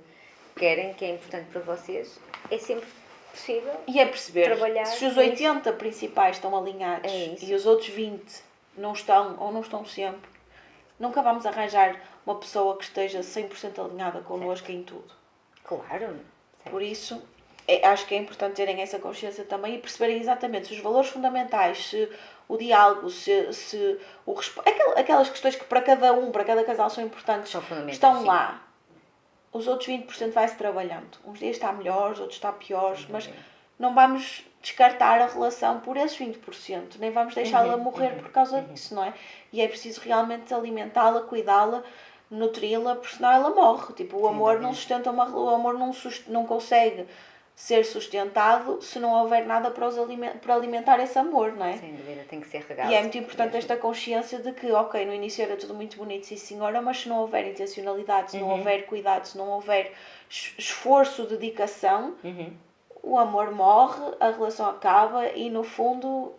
querem, que é importante para vocês, é sempre possível. E é perceber Trabalhar se os nisso. 80 principais estão alinhados É isso. e os outros 20 não estão ou não estão sempre, nunca vamos arranjar uma pessoa que esteja 100% alinhada connosco em tudo. Claro. Certo. Por isso, acho que é importante terem essa consciência também e perceberem exatamente se os valores fundamentais, se o diálogo, se o respeito, aquelas questões que para cada casal são importantes, São fundamentais, estão sim. lá. Os outros 20% vai-se trabalhando. Uns dias está melhores, outros está piores, mas não vamos descartar a relação por esses 20%, nem vamos deixá-la morrer por causa disso, não é? E é preciso realmente alimentá-la, cuidá-la, nutri-la, porque senão ela morre. Tipo, o amor não sustenta o amor não consegue ser sustentado se não houver nada para alimentar esse amor, não é? Sem dúvida, tem que ser regado. E é muito importante esta consciência de que, ok, no início era tudo muito bonito, sim senhora, mas se não houver intencionalidade, se não houver cuidado, se não houver esforço, dedicação, o amor morre, a relação acaba e no fundo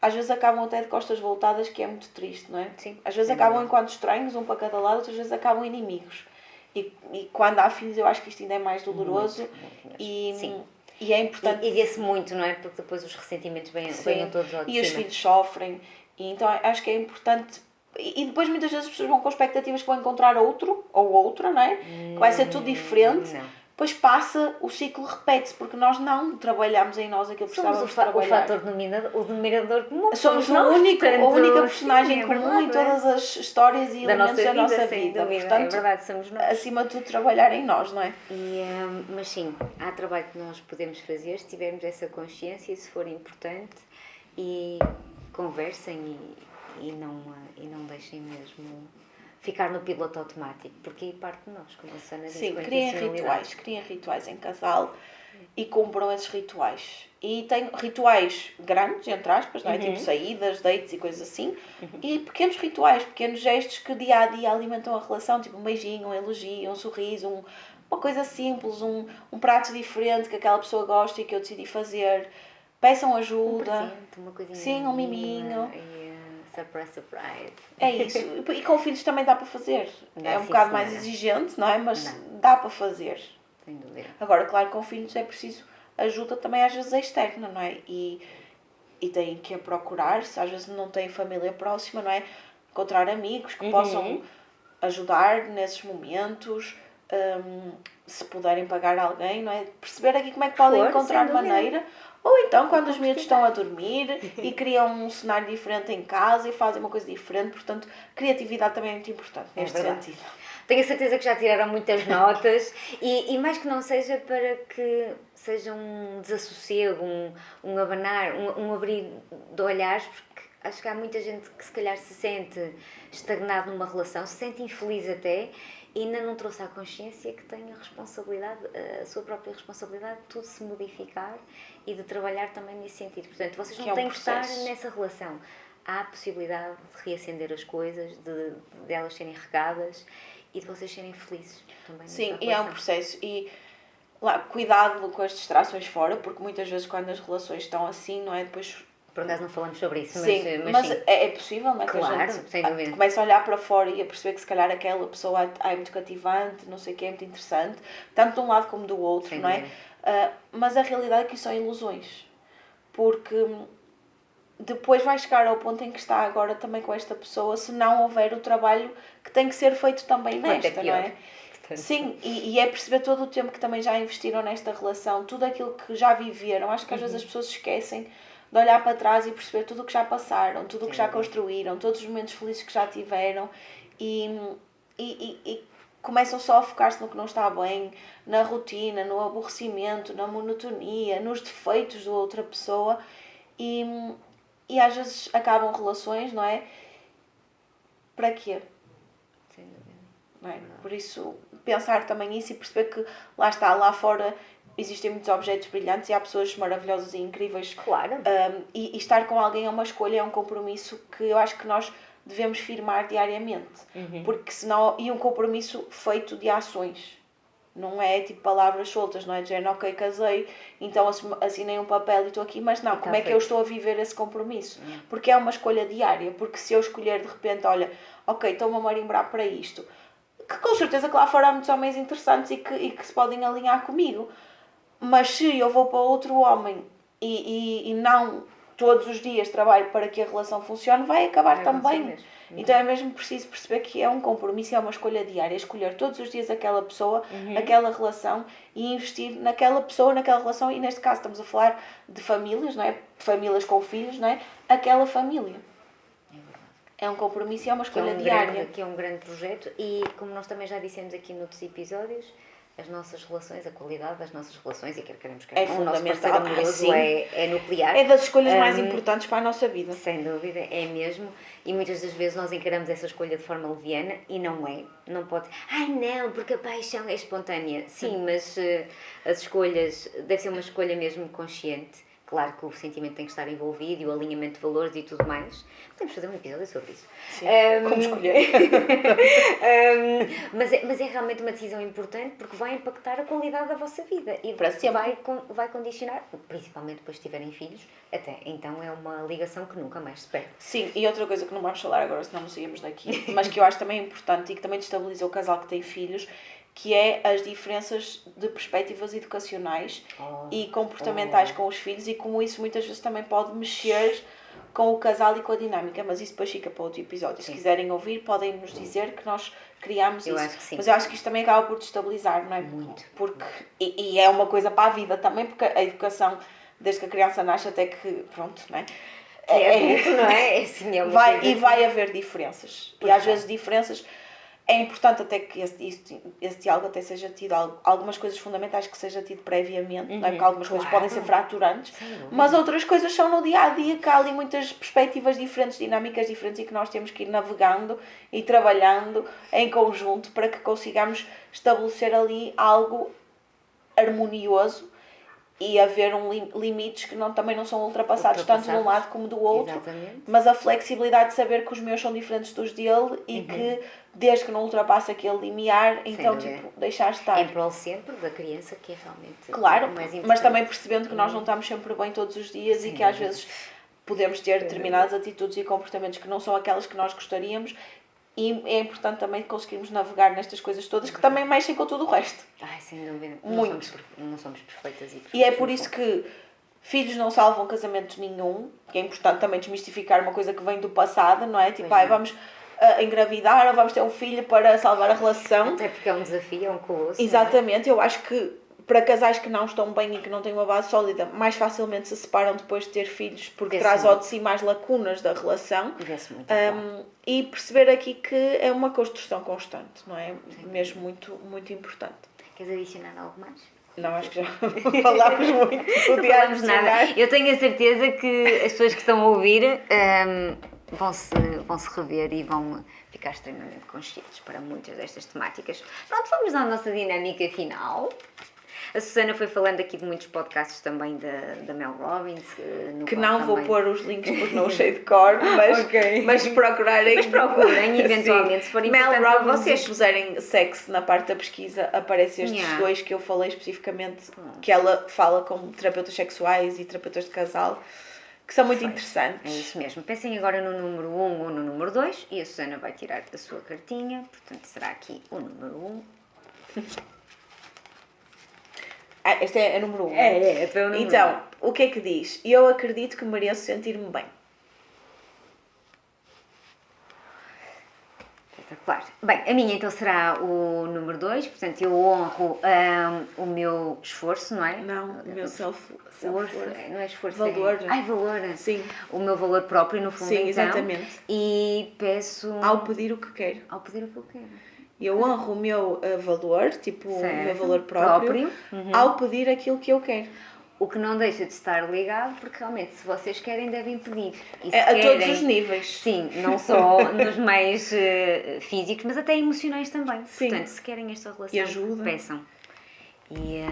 às vezes acabam até de costas voltadas, que é muito triste, não é? Sim, Às vezes sem acabam dúvida. enquanto estranhos, um para cada lado, outras vezes acabam inimigos. E quando há filhos eu acho que isto ainda é mais doloroso. Muito mesmo. E Sim. E é importante... E vê-se muito, não é? Porque depois os ressentimentos venham todos ao de e os cima. filhos sofrem. E então acho que é importante... E depois muitas vezes as pessoas vão com expectativas que vão encontrar outro ou outra, não é? Que vai ser tudo diferente. Não. Depois passa, o ciclo repete-se, porque nós não trabalhamos em nós aquilo que Somos precisávamos o trabalhar. fator o denominador comum. Somos nós, a única personagem sim, é comum verdade, em todas as histórias e elementos da nossa sem vida. dúvida. Portanto, É verdade, somos nós. acima de tudo, trabalhar em nós, não é? Mas sim, há trabalho que nós podemos fazer se tivermos essa consciência e se for importante, e conversem e não deixem mesmo ficar no piloto automático, porque aí parte de nós, como a Susana disse. Sim, com a criem rituais em casal e cumpram esses rituais. E tem rituais grandes, entre aspas, não é? Tipo saídas, dates e coisas assim. E pequenos rituais, pequenos gestos que dia a dia alimentam a relação, tipo um beijinho, um elogio, um sorriso, uma coisa simples, um prato diferente que aquela pessoa gosta e que eu decidi fazer. Peçam ajuda. Um presente, uma coisinha. Sim, um miminho. Surprise. É isso. E com filhos também dá para fazer. É um bocado mais exigente, não é? Mas dá para fazer. Sem dúvida. Agora, claro, com filhos é preciso ajuda também às vezes externa, não é? E têm que a procurar, se às vezes não têm família próxima, não é? Encontrar amigos que possam ajudar nesses momentos, se puderem pagar alguém, não é? Perceber aqui como é que podem encontrar maneira. Ou então, quando os miúdos estão a dormir e criam um cenário diferente em casa e fazem uma coisa diferente. Portanto, criatividade também é muito importante neste sentido. Tenho a certeza que já tiraram muitas notas e mais que não seja para que seja um desassossego, um abanar, um abrir de olhares, porque acho que há muita gente que se calhar se sente estagnado numa relação, se sente infeliz até, e ainda não trouxe à consciência que tem a responsabilidade, a sua própria responsabilidade de tudo se modificar e de trabalhar também nesse sentido. Portanto, vocês não têm que estar nessa relação. Há a possibilidade de reacender as coisas, de elas serem regadas e de vocês serem felizes também. Sim, e é um processo. E lá, cuidado com as distrações fora, porque muitas vezes quando as relações estão assim, não é? Depois... Por acaso não falamos sobre isso, mas sim. É possível, não é? Claro, que a gente sem dúvida. começa a olhar para fora e a perceber que se calhar aquela pessoa é muito cativante, não sei o que, é muito interessante, tanto de um lado como do outro, sem não é? Mas a realidade é que isso são ilusões. Porque depois vai chegar ao ponto em que está agora também com esta pessoa, se não houver o trabalho que tem que ser feito também nesta, não é? Sim, e é perceber todo o tempo que também já investiram nesta relação, tudo aquilo que já viveram. Acho que às vezes as pessoas esquecem de olhar para trás e perceber tudo o que já passaram, tudo o que já construíram, todos os momentos felizes que já tiveram e começam só a focar-se no que não está bem, na rotina, no aborrecimento, na monotonia, nos defeitos da outra pessoa e às vezes acabam relações, não é? Para quê? Sem dúvida. Não é? Por isso, pensar também isso e perceber que lá está, lá fora existem muitos objetos brilhantes e há pessoas maravilhosas e incríveis. Claro. E estar com alguém é uma escolha, é um compromisso que eu acho que nós devemos firmar diariamente. Porque senão, e um compromisso feito de ações. Não é tipo palavras soltas, não é dizer, ok, casei, então assinei um papel e estou aqui, mas não, como é que eu estou a viver esse compromisso? Porque é uma escolha diária, porque se eu escolher de repente, olha, ok, estou-me a marimbrar para isto, que com certeza que lá fora há muitos homens interessantes e que se podem alinhar comigo, mas se eu vou para outro homem e não todos os dias trabalho para que a relação funcione, vai acabar também. Então é mesmo preciso perceber que é um compromisso, é uma escolha diária, escolher todos os dias aquela pessoa, aquela relação e investir naquela pessoa, naquela relação, e neste caso estamos a falar de famílias, não é? Famílias com filhos, não é? Aquela família. É um compromisso e é uma escolha diária. Que é um grande projeto e, como nós também já dissemos aqui noutros episódios, as nossas relações, a qualidade das nossas relações, e quer queremos que o nosso parceiro amoroso é nuclear. É das escolhas mais importantes para a nossa vida. Sem dúvida, é mesmo. E muitas das vezes nós encaramos essa escolha de forma leviana e não é. Não pode. Ai não, porque a paixão é espontânea. Sim, mas as escolhas, deve ser uma escolha mesmo consciente. Claro que o sentimento tem que estar envolvido e o alinhamento de valores e tudo mais. Podemos fazer um episódio sobre isso. Sim, como escolher. Mas é realmente uma decisão importante porque vai impactar a qualidade da vossa vida. E para sempre. Vai condicionar, principalmente depois de tiverem filhos, até então é uma ligação que nunca mais se perde. Sim, e outra coisa que não vamos falar agora, senão não saímos daqui, mas que eu acho também importante e que também destabiliza o casal que tem filhos, que é as diferenças de perspectivas educacionais e comportamentais com os filhos e como isso muitas vezes também pode mexer com o casal e com a dinâmica, mas isso depois fica para outro episódio. Se quiserem ouvir, podem nos dizer que nós criámos isso. Acho que sim. Mas eu acho que isto também acaba por destabilizar, não é? Muito. Porque, e é uma coisa para a vida também, porque a educação, desde que a criança nasce até que, pronto, não é? Não é? Assim, é uma coisa E vai haver diferenças. E às vezes diferenças... É importante até que esse diálogo até seja tido, algumas coisas fundamentais que seja tido previamente, não é? Porque algumas coisas podem ser fraturantes, mas outras coisas são no dia-a-dia, que há ali muitas perspectivas diferentes, dinâmicas diferentes e que nós temos que ir navegando e trabalhando em conjunto para que consigamos estabelecer ali algo harmonioso e haver limites que também não são ultrapassados tanto de um lado como do outro. Exatamente. Mas a flexibilidade de saber que os meus são diferentes dos dele e que desde que não ultrapasse aquele limiar, então tipo, deixar estar. Em prol sempre da criança, que é realmente claro, o mais importante. mas também percebendo que nós não estamos sempre bem todos os dias e que às vezes podemos ter determinadas atitudes e comportamentos que não são aquelas que nós gostaríamos. E é importante também conseguirmos navegar nestas coisas todas que também mexem com tudo o resto. Ai, sem dúvida. Muito. Não somos perfeitas e perfeitas. E é por isso que filhos não salvam casamento nenhum, que é importante também desmistificar uma coisa que vem do passado, não é? Tipo, vamos engravidar ou vamos ter um filho para salvar a relação. Até porque é um desafio, é um colosso. Exatamente, eu acho que para casais que não estão bem e que não têm uma base sólida, mais facilmente se separam depois de ter filhos, porque traz ao de si mais lacunas da relação. E perceber aqui que é uma construção constante, não é? Mesmo muito, muito importante. Queres adicionar algo mais? Não, acho que já falámos muito. Não falamos nada. Eu tenho a certeza que as pessoas que estão a ouvir vão se rever e vão ficar extremamente conscientes para muitas destas temáticas. Pronto, vamos à nossa dinâmica final. A Susana foi falando aqui de muitos podcasts também da Mel Robbins. Que não vou pôr os links porque não sei de cor, mas se procurarem. Mas procurem, eventualmente, se forem Mel importante Robbins, para vocês. se puserem sexo na parte da pesquisa, aparecem estes dois que eu falei especificamente, que ela fala com terapeutas sexuais e terapeutas de casal, que são muito interessantes. É isso mesmo. Pensem agora no número 1 ou no número 2 e a Susana vai tirar a sua cartinha, portanto será aqui o número 1. Este é o número 1. Este é o número 1. Então, o que é que diz? Eu acredito que mereço sentir-me bem. Espetacular. Bem, a minha então será o número 2, portanto eu honro o meu esforço, não é? Não, o meu self-worth. Não é esforço, valor. Valor. Sim. O meu valor próprio, no fundo, sim, então. exatamente. E peço... Ao pedir o que quero. Ao pedir o que eu quero. Eu honro o meu valor, tipo, o meu valor próprio. Ao pedir aquilo que eu quero. O que não deixa de estar ligado, porque realmente, se vocês querem, devem pedir. E se a querem, todos os níveis. Sim, não só nos meios físicos, mas até emocionais também. Sim. Portanto, se querem esta relação, e ajuda. peçam. E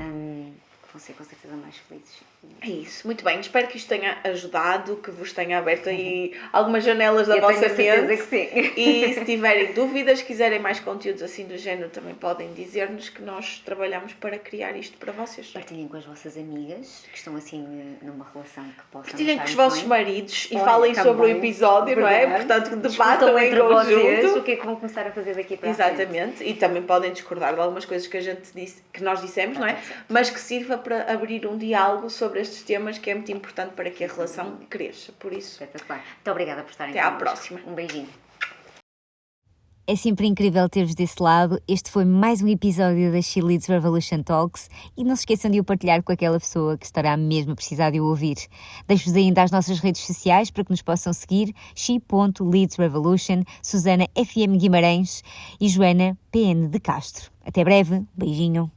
vão ser com certeza mais felizes. É isso, muito bem. Espero que isto tenha ajudado, que vos tenha aberto aí algumas janelas da vossa mente. Tenho certeza que sim. E se tiverem dúvidas, quiserem mais conteúdos assim do género, também podem dizer-nos que nós trabalhamos para criar isto para vocês. Partilhem com as vossas amigas que estão assim numa relação que possam Partilhem com os estar vossos maridos e falem sobre o episódio, não é? Portanto, debatam em entre vocês conjunto. o que é que vão começar a fazer daqui para a frente. Exatamente. E também podem discordar de algumas coisas que a gente disse, que nós dissemos, não é? Mas que sirva para abrir um diálogo sobre estes temas que é muito importante para que a relação cresça. Por isso, espetacular. Muito obrigada por estarem até à connosco. próxima. Um beijinho. É sempre incrível ter-vos desse lado. Este foi mais um episódio da She Leads Revolution Talks e não se esqueçam de o partilhar com aquela pessoa que estará mesmo a precisar de o ouvir. Deixo-vos ainda as nossas redes sociais para que nos possam seguir: she.leadsrevolution, Susana FM Guimarães e Joana PN de Castro. Até breve, beijinho.